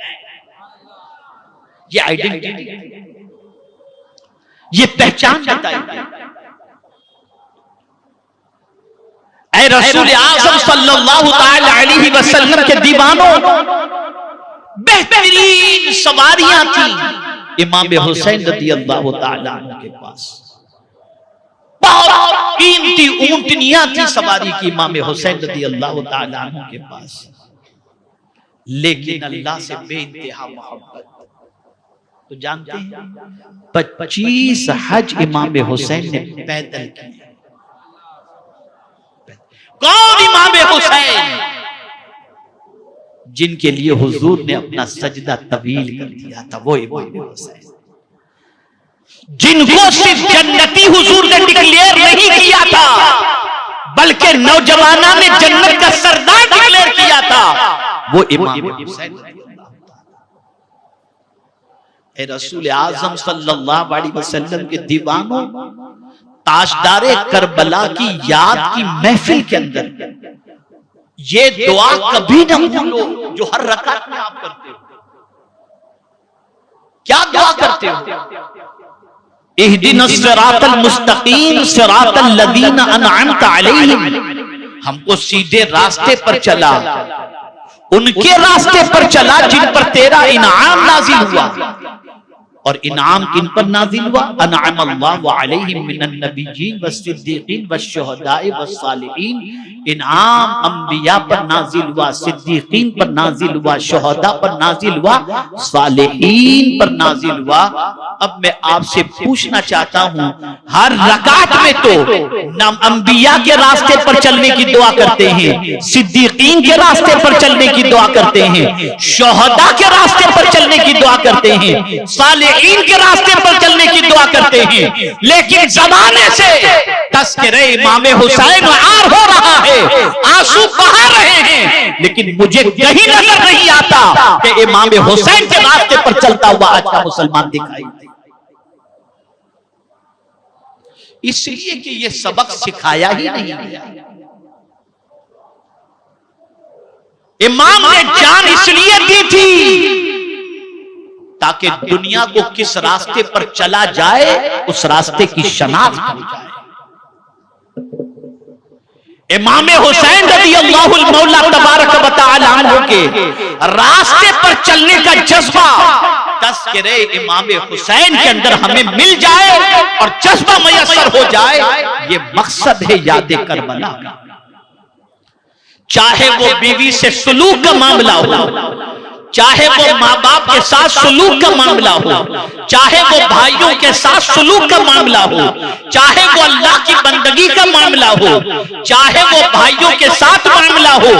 ये आइडेंटिटी, ये पहचान बताइए। ऐ रसूल आज़म सल्लल्लाहु ताला अलैहि वसल्लम के दीवानों, बेहतरीन सवारियां थी इमाम हुसैन रज़ी अल्लाह ताला अन्हु के पास। बहुत कीमती ऊंटनियां थी सवारी की इमाम हुसैन रज़ी अल्लाह ताला अन्हु के पास, लेकिन अल्लाह से बेइंतहा मोहब्बत। तो जानते हैं 25 हज इमाम हुसैन ने पैदल किए। कौन इमाम हुसैन? जिनके लिए हुजूर ने अपना सजदा तवील कर दिया था, वो इमाम हुसैन, जिनको सिर्फ जन्नती हुजूर ने डिक्लेयर नहीं किया था, बल्कि नौजवाना ने जन्नत का सरदार डिक्लेयर किया था, वो इमाम हुसैन। ए रसूल आजम सल्लल्लाहु अलैहि वसल्लम के दीवानों, ताजदारे करबला की याद की महफिल के अंदर ये दुआ कभी ना भूलो जो हर रकात में आप करते हो। क्या दुआ करते हो? इहदिनस सिरातल मुस्तकीम सिरातल लदीना अनअमता अलैहिम, हमको सीधे रास्ते पर चला, उनके रास्ते पर चला जिन पर तेरा इनाम नाजिल हुआ। और इनाम किन पर नाजिल हुआ? अनअमल्लाहु अलैहिम मिनन नबिय्यीन वस्सिद्दीकीन वश्शुहदाए वस्सालिहीन। इनाम अंबिया पर नाजिल हुआ, सिद्दीकीन पर नाजिल हुआ, शुहदा पर नाजिल हुआ, सालिहीन पर नाजिल हुआ। अब मैं आपसे पूछना चाहता हूं, हर रकात में तो नाम अंबिया के रास्ते पर चलने की दुआ करते हैं, सिद्दीकीन के रास्ते पर चलने की दुआ करते हैं, शुहदा के रास्ते पर चलने की दुआ करते हैं, सालिहीन के रास्ते पर चलने की दुआ करते हैं। लेकिन जमाने से तस्करे इमाम हुसैन आर हो रहा है, आंसू बहा रहे हैं, लेकिन मुझे कहीं नजर नहीं आता कि इमाम हुसैन के रास्ते पर चलता हुआ आज का मुसलमान दिखाई दे। इसलिए कि ये सबक सिखाया ही नहीं गया। इमाम ने जान इसलिए दी थी ताकि दुनिया को किस रास्ते पर चला जाए उस रास्ते की शनाख्त हो जाए। इमाम हुसैन रज़ियल्लाहु मौला तबारक व तआला अन्हु के रास्ते पर चलने का जज्बा तस्करे इमाम हुसैन के अंदर हमें मिल जाए और जज्बा मयस्सर हो जाए, ये मकसद है याद करबला का। चाहे वो बीवी से सुलूक का मामला हो, चाहे वो माँ बाप के साथ सुलूक का मामला हो, चाहे वो भाइयों के साथ सुलूक का मामला हो, चाहे वो अल्लाह की बंदगी का मामला हो, चाहे वो भाइयों के साथ मामला हो,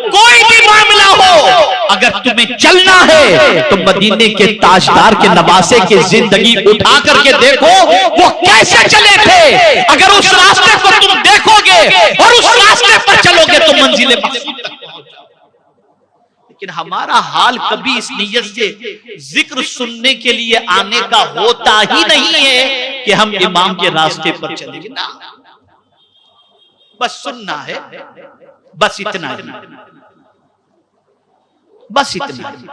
कोई भी मामला हो, अगर तुम्हें चलना है तो मदीने के ताजदार के नवासे की जिंदगी उठा करके देखो वो कैसे चले थे। अगर उस रास्ते को तुम देखोगे और उस रास्ते पर चलोगे तो मंजिल मकसूद तक पहुंच जाओगे। लेकिन हमारा हाल कभी इस नियत से जिक्र सुनने के लिए आने का होता ही नहीं है कि हम इमाम के रास्ते पर चलेंगे ना, बस सुनना है, बस इतना ही, बस इतना ही।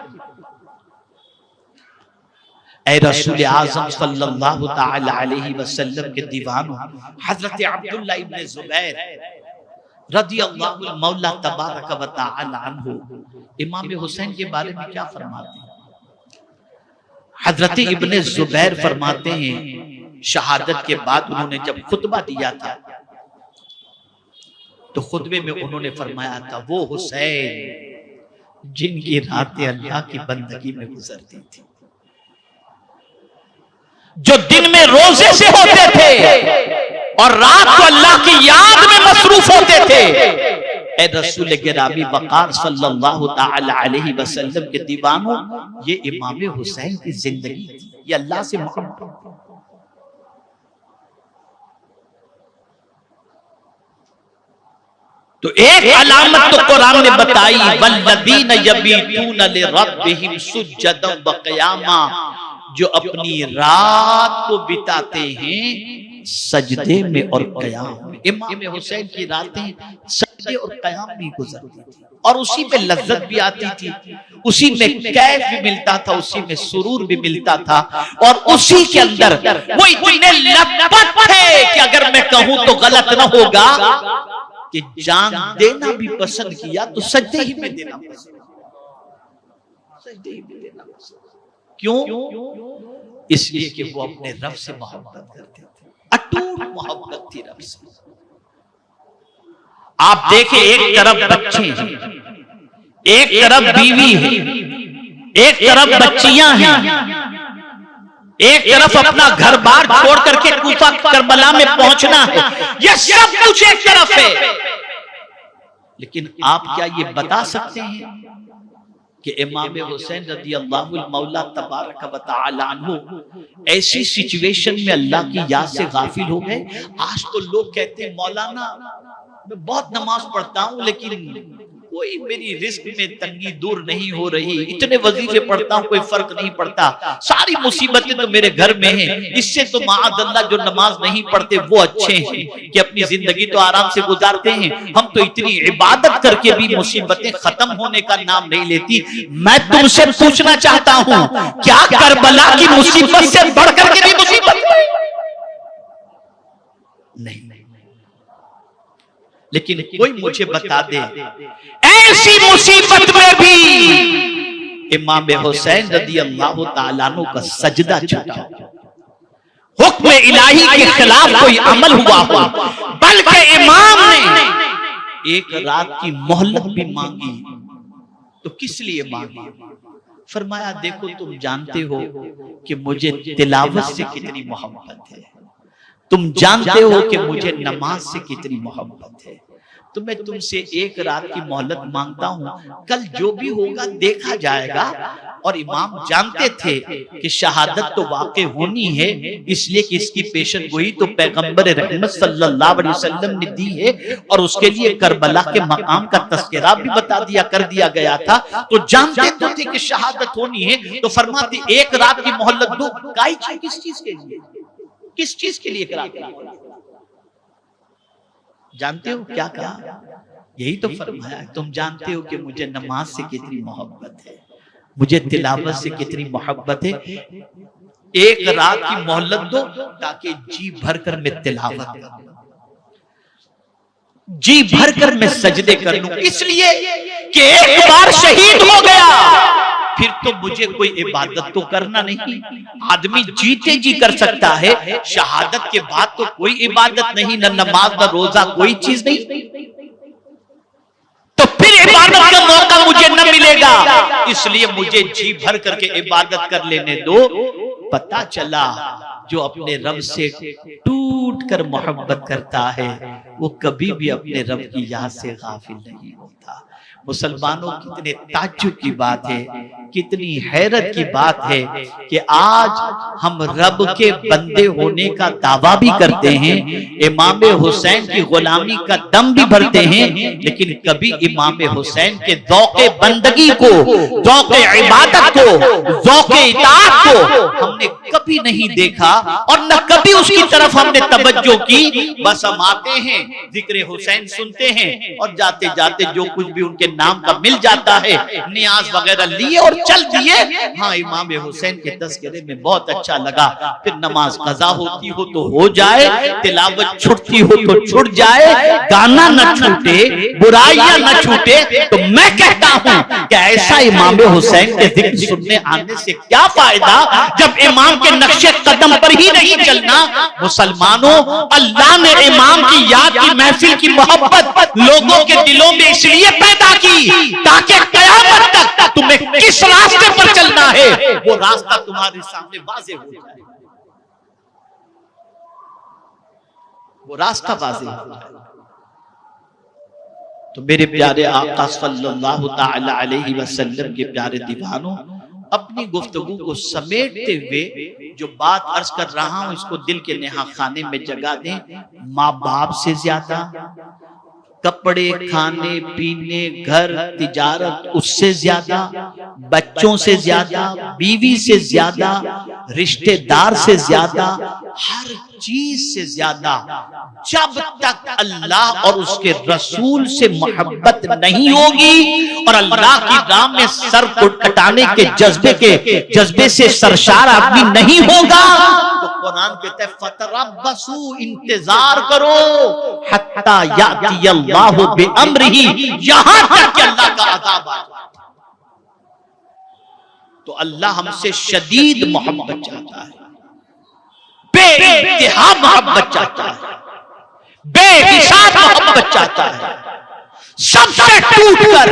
ऐ रसूल आज़म सल्लल्लाहु तआला अलैहि वसल्लम के दीवानों, हजरत अब्दुल्लाह इब्न ज़ुबैर रज़ियल्लाहु मौला तबारक व तआला अन्हु इमाम हुसैन के बारे में क्या फरमाते हैं? हजरत इब्न ज़ुबैर फरमाते हैं, शहादत के बाद उन्होंने जब खुतबा दिया था तो खुतबे में उन्होंने फरमाया था, वो हुसैन जिनकी रातें अल्लाह की बंदगी में गुजरती थी, जो दिन में रोजे से होते थे और रात को अल्लाह की याद में मसरूफ होते थे। ऐ रसूल गिरामी वक़ार सल्लल्लाहु तआला अलैहि वसल्लम के दीवानों, ये इमाम हुसैन की जिंदगी थी, ये अल्लाह से मोहब्बत। तो एक अलामत तो कुरान ने बताई, वल्लज़ीना यबीतूना लिरब्बिहिम सुज्जदन व क़ियामा, जो अपनी रात को बिताते हैं सजदे में और कयाम में। इमाम हुसैन की रातें सजदे और कयाम में गुजरती थी और उसी में लज्जत भी आती थी, उसी में कैफ भी मिलता था, उसी में सुरूर भी मिलता था, और उसी के अंदर वो इतने लपट थे कि अगर मैं कहूं तो गलत न होगा कि जान देना भी पसंद किया तो सजदे ही में देना पसंद, सजदे ही में देना पसंद। क्यों? इसलिए कि वो अपने रब से मोहब्बत करते थे, अटूट मोहब्बत थी रब से। आप देखें, एक तरफ बच्चे हैं, एक तरफ बीवी है, एक तरफ बच्चियां हैं, एक तरफ अपना घर बार छोड़ करके कूफा करबला में पहुंचना है, ये सब कुछ एक तरफ है। लेकिन आप क्या ये बता सकते हैं कि इमाम हुसैन रज़ी अल्लाहु मौला तबारक व तआला अन्हु ऐसी सिचुएशन में अल्लाह की याद से गाफिल हो गए। आज तो लोग कहते हैं मौलाना मैं बहुत नमाज पढ़ता हूँ लेकिन कोई मेरी रिस्क में तंगी दूर नहीं हो रही, इतने वजीफे पढ़ता हूँ कोई फर्क नहीं पड़ता, सारी मुसीबतें तो मेरे घर में हैं। इससे तो माअल्लाह जो नमाज नहीं पढ़ते वो अच्छे हैं कि अपनी जिंदगी तो आराम से गुजारते हैं, हम तो इतनी इबादत करके भी मुसीबतें खत्म होने का नाम नहीं लेती। मैं तुमसे पूछना चाहता हूँ क्या करबला की मुसीबत से बढ़कर के भी मुसीबत नहीं, लेकिन कोई मुझे बता दे ऐसी मुसीबत में भी इमाम हुसैन रज़ी अल्लाह तआला अन्हु का सजदा छूटा, हुक्म इलाही के खिलाफ कोई अमल हुआ हो, बल्कि इमाम ने एक रात की मोहलत भी मांगी। तो किस लिए मांगी? फरमाया देखो तुम जानते हो कि मुझे तिलावत से कितनी मोहब्बत है, तुम जानते हो कि मुझे नमाज से कितनी मोहब्बत है, तो मैं तुमसे एक रात की मोहलत मांगता हूं, कल जो भी होगा देखा जाएगा। और इमाम जानते थे कि शहादत तो वाकई होनी है, इसलिए कि इसकी पेशन गोई तो पैगंबर रहमत सल्लल्लाहु अलैहि वसल्लम ने दी है और उसके लिए करबला के मकाम का तस्करा भी कर दिया गया था। तो जानते तो थे कि शहादत होनी है, तो फरमाते एक रात की मोहलत दो। किस चीज के लिए, किस चीज के लिए करा? जानते हो क्या कहा? यही तो फरमाया तुम जानते हो कि मुझे नमाज से कितनी मोहब्बत है, मुझे तिलावत से कितनी मोहब्बत है, एक रात की मोहलत दो ताकि जी भरकर मैं तिलावत करूं, जी भरकर मैं सजदे कर लूं, इसलिए कि एक बार शहीद हो गया फिर तो मुझे कोई इबादत तो करना नहीं। आदमी जीते जी कर सकता है, शहादत के बाद तो कोई इबादत नहीं, न नमाज न रोजा, कोई चीज नहीं, तो फिर इबादत का मौका मुझे न मिलेगा, इसलिए मुझे जी भर करके इबादत कर लेने दो। पता चला जो अपने रब से टूट कर मोहब्बत करता है वो कभी भी अपने रब की याद से गाफिल नहीं होता। मुसलमानों कितने ताज्जुब की बात है, कितनी हैरत की बात है कि आज हम रब के बंदे होने का दावा भी करते हैं, इमाम हुसैन की गुलामी का दम भी भरते हैं, लेकिन कभी इमाम हुसैन के ज़ौक़े बंदगी को, ज़ौक़े इबादत को, ज़ौक़े इताअत को हमने कभी नहीं देखा और न कभी उसकी तरफ हमने तवज्जो की। बस हम आते हैं, जिक्र हुसैन सुनते हैं और जाते जाते जो कुछ भी उनके नाम का मिल जाता है नियाज वगैरह लिए और चल दिए। हाँ, इमाम हुसैन के तज़किरे में बहुत अच्छा लगा, फिर नमाज कज़ा होती हो तो हो जाए, तिलावत छूटती हो तो छूट जाए, गाना न छूटे, बुराइयां न छूटे। तो मैं कहता हूं कि ऐसा इमाम हुसैन के जिक्र सुनने आने से क्या फायदा जब इमाम के नक्शे कदम पर ही नहीं चलना। मुसलमानों, अल्लाह ने इमाम की याद की महफिल की मोहब्बत लोगों के दिलों में इसलिए पैदा की ताकि कयामत तक तुम्हें किस रास्ते पर चलना है वो रास्ता तुम्हारे सामने वाज़ेह हो जाए, वो रास्ता वाज़ेह हो जाए। तो मेरे प्यारे आका सल्लल्लाहु ताला अलैहि वसल्लम के प्यारे दीवानों, अपनी गुफ्तगू को समेटते हुए जो बात अर्ज कर रहा हूं इसको दिल के नेहा खाने में जगा दें। माँ बाप से ज्यादा, कपड़े, खाने पीने, घर, तिजारत, उससे ज्यादा, बच्चों से ज्यादा, बीवी से ज्यादा, रिश्तेदार से ज्यादा, हर चीज से ज्यादा जब तक अल्लाह और उसके रसूल से मोहब्बत नहीं होगी और अल्लाह की राह में सर को कटाने के जज्बे से सरशार आदमी नहीं होगा, तो कुरान कहता है फतरब्बसू, इंतजार करो, हत्ता याती अल्लाहु बिअम्रिही, यहां तक कि अल्लाह का अज़ाब आ जाए। तो अल्लाह हमसे शदीद मोहब्बत चाहता है, बेइंतहा मोहब्बत चाहता है, बेहिसाब मोहब्बत चाहता है, सबसे टूटकर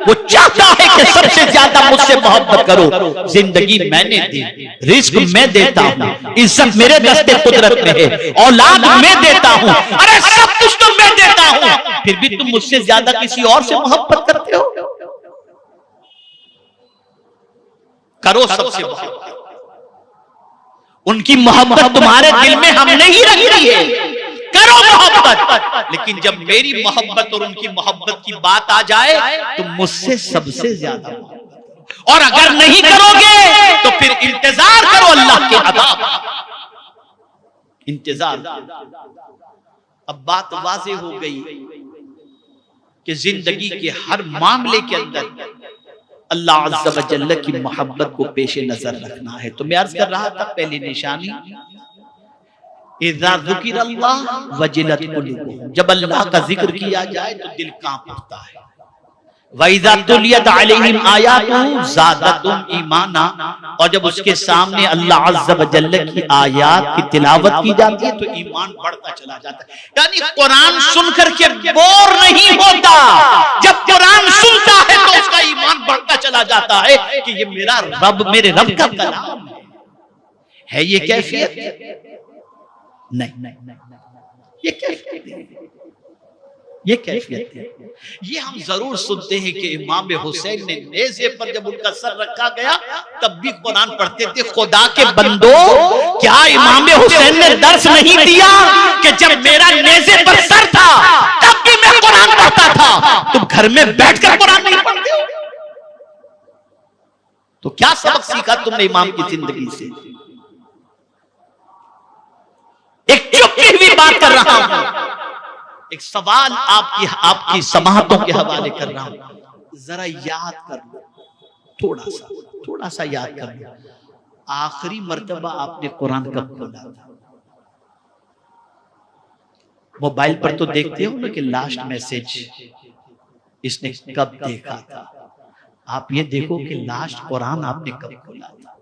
वो चाहता है कि सबसे ज्यादा मुझसे मोहब्बत करो। जिंदगी मैंने दी, रिस्क मैं देता हूँ, इज्जत मेरे दस्ते कुदरत में है, औलाद मैं देता हूँ, अरे सब कुछ तो मैं देता हूँ, फिर भी तुम मुझसे ज्यादा किसी और से मोहब्बत करते हो। करो सबसे मोहब्बत। उनकी मोहब्बत तुम्हारे दिल में हमने ही रखी है, करो मोहब्बत। लेकिन जब मेरी मोहब्बत और उनकी मोहब्बत की बात आ जाए तो मुझसे सबसे ज्यादा मोहब्बत करो। और अगर नहीं करोगे तो फिर इंतजार करो अल्लाह के अज़ाब, इंतजार। अब बात वाज़े हो गई कि जिंदगी के हर मामले के अंदर अल्लाह अज़्ज़ा व जल्ल की मोहब्बत को पेश नजर रखना है। तो मैं अर्ज कर रहा था पहली निशानी, इज़ा ज़ुकिरल्लाह वजिलत कुलूबुहुम, जब अल्लाह का जिक्र किया जाए तो दिल कांप उठता है। वइज़ा तुलियत अलैहिम आयातुहु ज़ादतहुम ईमाना, और जब उसके सामने अल्लाह अज़्ज़ा व जल्ल की आयात की तिलावत की जाती है तो ईमान बढ़ता चला जाता है। यानी कुरान सुनकर के बोर नहीं होता, जब कुरान सुनता है तो उसका ईमान बढ़ता चला जाता है कि ये मेरा रब, मेरे रब का कलाम है। ये कैफियत नहीं, ये कैफियत है, ये कैफियत है। ये हम जरूर सुनते हैं कि इमाम हुसैन ने नेज़े पर जब उनका सर रखा गया तब भी कुरान पढ़ते थे। खुदा के बंदो, क्या इमाम हुसैन ने दर्श नहीं दिया कि जब मेरा नेज़े पर सर था तब भी मैं कुरान पढ़ता था? तुम घर में बैठकर कुरान नहीं पढ़ते हो? तो क्या सबक सीखा तुमने इमाम की जिंदगी से? एक चुपी हुई बात कर रहा हूं, एक सवाल आपकी समाहतों के हवाले कर रहा हूं। जरा याद कर लो, थोड़ा सा याद कर लो, आखिरी मर्तबा आपने कुरान कब खोला था? मोबाइल पर तो देखते हो ना कि लास्ट मैसेज इसने कब देखा था। आप ये देखो कि लास्ट कुरान आपने कब खोला था,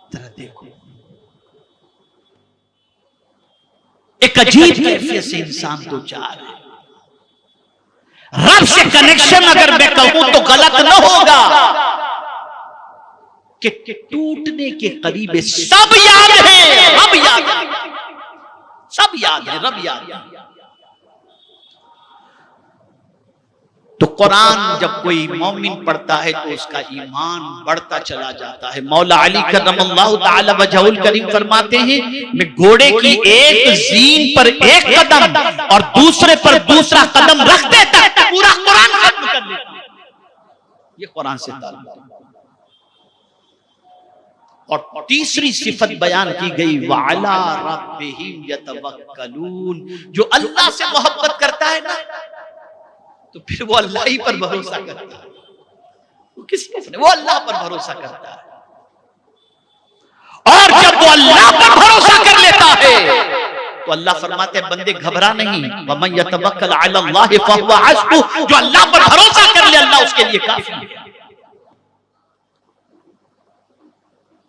जरा देखो। एक अजीब कैफियत से इंसान दो चार है। रब से कनेक्शन अगर मैं कहूं तो गलत न होगा कि टूटने के करीब है। सब याद है, रब याद है, सब याद है, रब याद है। तो कुरान जब कोई मोमिन पढ़ता है तो उसका ईमान बढ़ता चला जाता है। मौला अली करमल्लाहु ताला वजहुल करीम फरमाते हैं, मैं घोड़े की एक जीन पर एक कदम और दूसरे पर दूसरा कदम रखते तक पूरा कुरान खत्म कर लेता। ये कुरान से ताल्लुक। और तीसरी सिफत बयान की गई, वअला रब्बिहिम यतवक्कलून, जो अल्लाह से मोहब्बत करता है ना तो फिर वो अल्लाह ही पर भरोसा करता है। वो किसने? वो अल्लाह पर भरोसा करता है। और जब वो अल्लाह पर भरोसा कर लेता है तो अल्लाह फरमाते हैं, बंदे घबरा नहीं, वमन यतवक्कल अला अल्लाह फहुवा हस्बुह, जो अल्लाह पर भरोसा कर ले अल्लाह उसके लिए काफी है।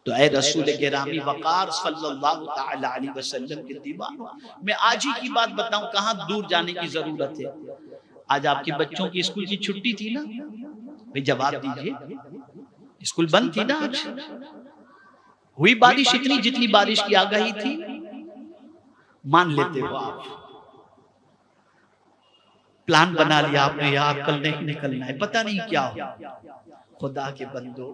तो ऐ रसूल गिरामी वकार सल्लल्लाहु तआला अलैहि वसल्लम के दीवानों, मैं आज ही की बात बताऊं, कहां दूर जाने की जरूरत है। आज आपके बच्चों की स्कूल की छुट्टी थी ना? भाई जवाब दीजिए, स्कूल बंद थी ना आज? हुई बारिश इतनी जितनी बारिश की आगाही थी? मान लेते हो आप, प्लान बना लिया आपने, यार कल नहीं निकलना है, पता नहीं क्या हो। खुदा के बंदो,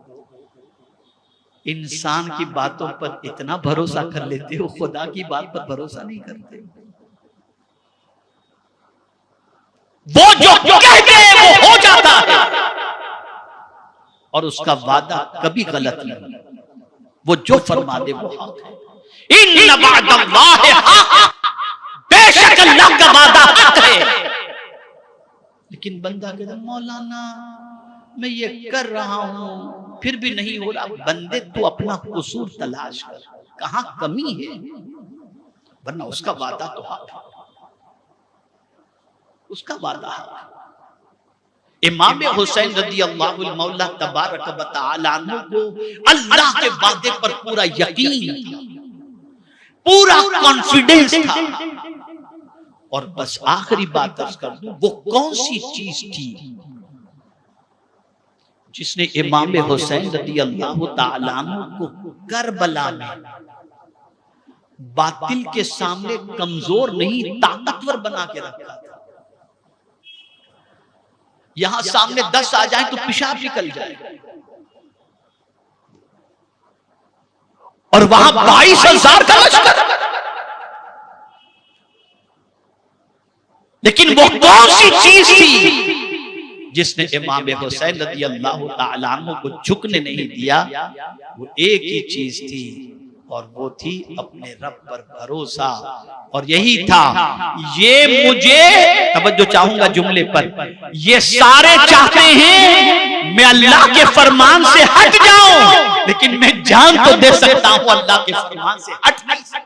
इंसान की बातों पर इतना भरोसा कर लेते हो, खुदा की बात पर भरोसा नहीं करते। वो जो कहते हैं वो हो जाता है, और उसका वादा कभी गलत नहीं। वो जो फरमा दे वो हक है। इन्न वअदल्लाहि हक़, बेशक अल्लाह का वादा हक है। लेकिन बंदा कहता, मौलाना मैं ये कर रहा हूं फिर भी नहीं हो रहा। बंदे तू अपना कसूर तलाश कर, कहां कमी है, वरना उसका वादा तो हक है, उसका वादा है। इमाम हुसैन रज़ी अल्लाहु मौला तबारक व तआला अन्हु को अल्लाह के वादे पर पूरा यकीन था, पूरा कॉन्फिडेंस था। और बस आखिरी बात अर्ज कर दूं, वो कौन सी चीज थी जिसने इमाम हुसैन रज़ी अल्लाहु तआला अन्हु को करबला में बातिल के सामने कमजोर नहीं ताकतवर बना के रखा था। यहां सामने 10 आ जाए तो पेशाब निकल जाए, और वहां 22,000 का लश्कर। लेकिन वो कौन सी चीज थी जिसने इमाम हुसैन रज़ी अल्लाह तआला अन्हु को झुकने नहीं दिया? वो एक ही चीज थी, और वो थी अपने रब पर भरोसा। और यही था, ये मुझे तवज्जो चाहूंगा जुमले पर, ये सारे चाहते हैं मैं अल्लाह के फरमान से हट जाऊं, लेकिन मैं जान तो दे सकता हूं अल्लाह के फरमान से हट नहीं सकता।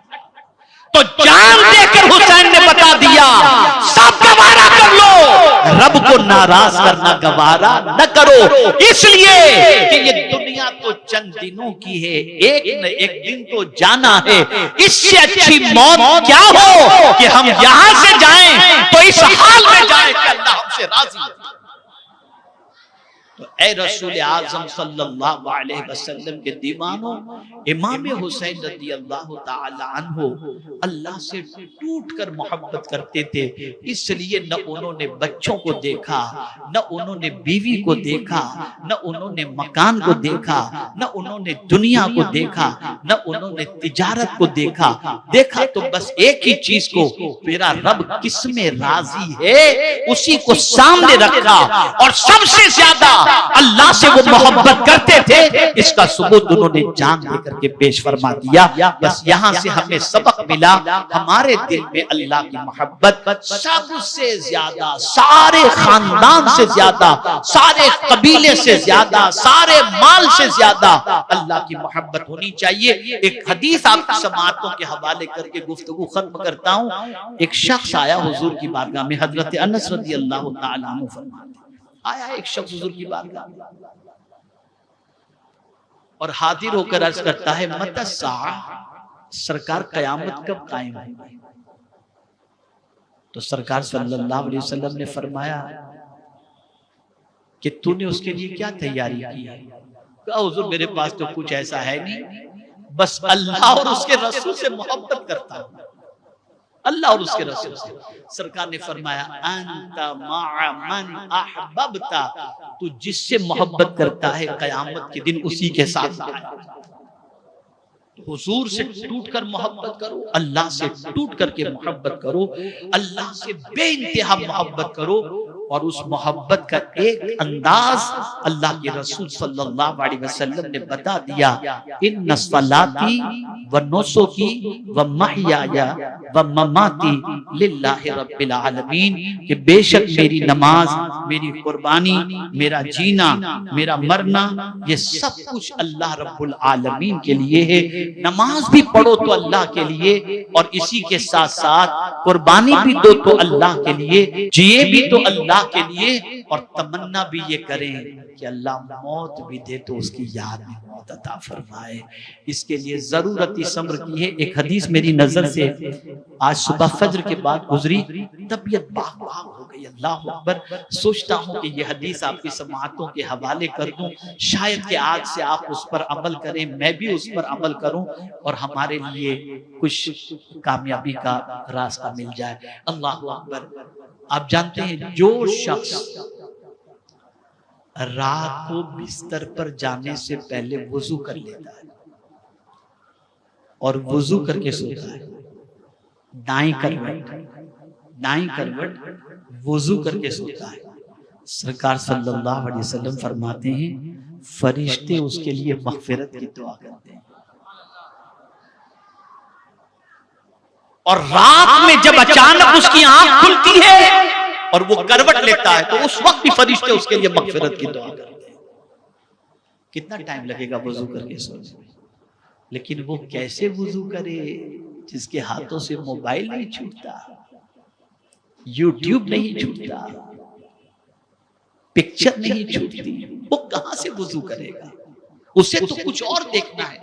तो जान देकर हुसैन ने बता दिया, सब गवारा कर लो, रब को नाराज करना गवारा न करो, इसलिए कि ये दुनिया तो चंद दिनों की है, एक न एक दिन तो जाना है। इससे अच्छी मौत क्या हो कि हम यहां से जाएं तो इस हाल में जाएं कि अल्लाह हमसे राजी है। तो ए रसूल आज़म सल्लल्लाहु अलैहि वसल्लम के दीवानों, इमाम हुसैन रज़ी अल्लाह तआला अन्हु अल्लाह से टूटकर मोहब्बत करते थे। इसलिए न उन्होंने बच्चों को देखा, न उन्होंने बीवी को देखा, न उन्होंने मकान को देखा, न उन्होंने दुनिया को देखा, न उन्होंने तिजारत को देखा। देखा तो बस एक ही चीज को, मेरा रब किस में राजी है उसी को सामने रखा, और सबसे ज्यादा अल्लाह से वो मोहब्बत करते थे। इसका सबूत उन्होंने जान देकर के पेश फरमा दिया। बस यहां से हमें सबक मिला, हमारे दिल में अल्लाह की मोहब्बत सबसे ज्यादा, सारे खानदान से ज्यादा, सारे कबीले से ज्यादा, सारे माल से ज्यादा अल्लाह की मोहब्बत होनी चाहिए। एक हदीस आपकी समाअतों के हवाले करके गुफ्तगू खत्म करता हूं। एक शख्स आया हुजूर की बारगाह में, हजरत अनस रज़ी अल्लाह तआला अन्हु फरमाते, आया एक शख्स हुजूर की बारगाह में और हाजिर होकर अर्ज करता है, मता साआ, सरकार कयामत कब कायम होगी? तो सरकार सल्लल्लाहु अलैहि वसल्लम ने फरमाया कि तूने उसके लिए क्या तैयारी की है? कहा हुजूर मेरे पास तो कुछ ऐसा है नहीं, बस अल्लाह और उसके रसूल से मोहब्बत करता हूं, अल्लाह और उसके रसूल से। सरकार ने फरमाया, अंता मा'a मन अहबब्ता, तू जिससे मोहब्बत करता है कयामत के दिन उसी के साथ हुजूर से टूटकर मोहब्बत करो, अल्लाह से टूट करके मोहब्बत करो, अल्लाह से बेइंतहा मोहब्बत करो। और उस मोहब्बत का एक अंदाज अल्लाह के रसूल सल्लल्लाहु अलैहि वसल्लम ने बता दिया, इन्ना सलाती व नुसुकी व महयाया व ममाती लिल्लाहि रब्बिल आलमीन, कि बेशक मेरी नमाज, मेरी कुर्बानी, मेरा जीना, मेरा मरना, ये सब कुछ अल्लाह रब्बुल आलमीन के लिए है। नमाज भी पढ़ो तो अल्लाह के लिए, और इसी के साथ साथ कुर्बानी भी दो तो अल्लाह के लिए, जिए भी तो अल्लाह के लिए, और तमन्ना भी ये करें कि अल्लाह मौत भी दे तो उसकी याद में मौत अता फरमाए। इसके लिए जरूरत इस अम्र की है। एक हदीस मेरी नजर से आज सुबह फज्र के बाद गुजरी, तबीयत बाग बाग हो गई, अल्लाह अकबर। सोचता हूँ कि ये हदीस आपकी समाअतों के हवाले कर दूं, शायद कि आज से आप उस पर अमल करें, मैं भी उस पर अमल करूं, और हमारे लिए कुछ कामयाबी का रास्ता मिल जाए। अल्लाह अकबर। आप जानते हैं, जो शख्स रात को बिस्तर पर जाने से पहले वुजू कर लेता है और वुजू करके सोता है, दाएं करवट वुजू करके सोता है, सरकार सल्लल्लाहु अलैहि वसल्लम फरमाते हैं, फरिश्ते उसके लिए मग़फ़िरत की दुआ करते हैं। और रात में जब अचानक उसकी आंख खुलती है और वो करवट लेता है, तो उस वक्त भी फरिश्ते उसके लिए मग़फ़िरत की दुआ करते हैं। कितना टाइम लगेगा वुजू करके सोने में? लेकिन वो कैसे वुजू करे जिसके हाथों से मोबाइल नहीं छूटता, यूट्यूब नहीं छूटता, पिक्चर नहीं छूटती, वो कहां से वुजू करेगा? उसे तो कुछ और देखना है।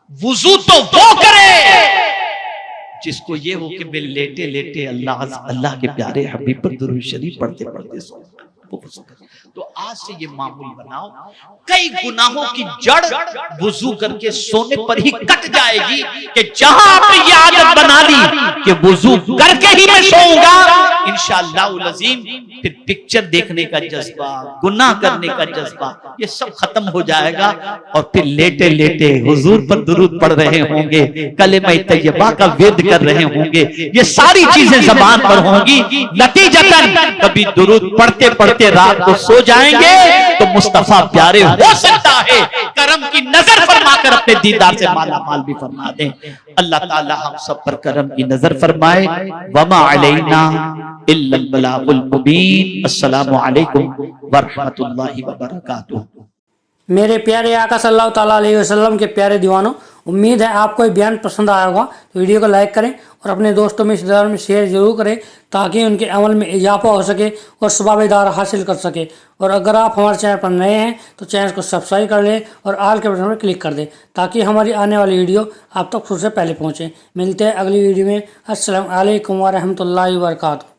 वुजू तो वो करे जिसको ये हो कि मैं लेटे लेटे अल्लाह के प्यारे हबीब पर दुरूद शरीफ पढ़ते पढ़ते सो। तो आज से ये मामूल बनाओ। कई गुनाहों की जड़ वुजू करके सोने पर ही कट जाएगी कि जहां आपने ये आदत बना ली कि वुजू करके ही मैं सोऊंगा, इंशाअल्लाह अज़ीम फिर पिक्चर देखने का जज्बा, गुनाह करने का जज्बा, ये सब खत्म हो जाएगा और फिर लेटे लेटे हुजूर पर दुरूद पढ़ रहे होंगे, कलेमा तैयबा का वेद कर रहे होंगे, ये सारी चीजें ज़बान पर होंगी। नतीजतन कभी दुरूद पढ़ते पढ़ते रात को सो जाएंगे तो मुस्तफा प्यारे हो सकता है करम की नजर फरमा कर अपने दीदार से माला माल भी फरमा दे। अल्लाह ताला हम सब पर करम की नजर फरमाए। वमा अलैना इल्लल बलागुल मुबीन। अस्सलामु अलैकुम व रहमतुल्लाहि व बरकातुहू। मेरे प्यारे आका सल्लल्लाहु ताला अलैहि वसल्लम के प्यारे दीवानों, उम्मीद है आपको ये बयान पसंद आया होगा। तो वीडियो को लाइक करें और अपने दोस्तों में रिश्तेदारों में शेयर जरूर करें ताकि उनके अमल में इजाफा हो सके और सवाबेदार हासिल कर सके। और अगर आप हमारे चैनल पर नए हैं तो चैनल को सब्सक्राइब कर लें और आल के बटन पर क्लिक कर दें ताकि हमारी आने वाली वीडियो आप तक सबसे पहले पहुँचे। मिलते हैं अगली वीडियो में। अस्सलाम वालेकुम व रहमतुल्लाहि व बरकातुहू।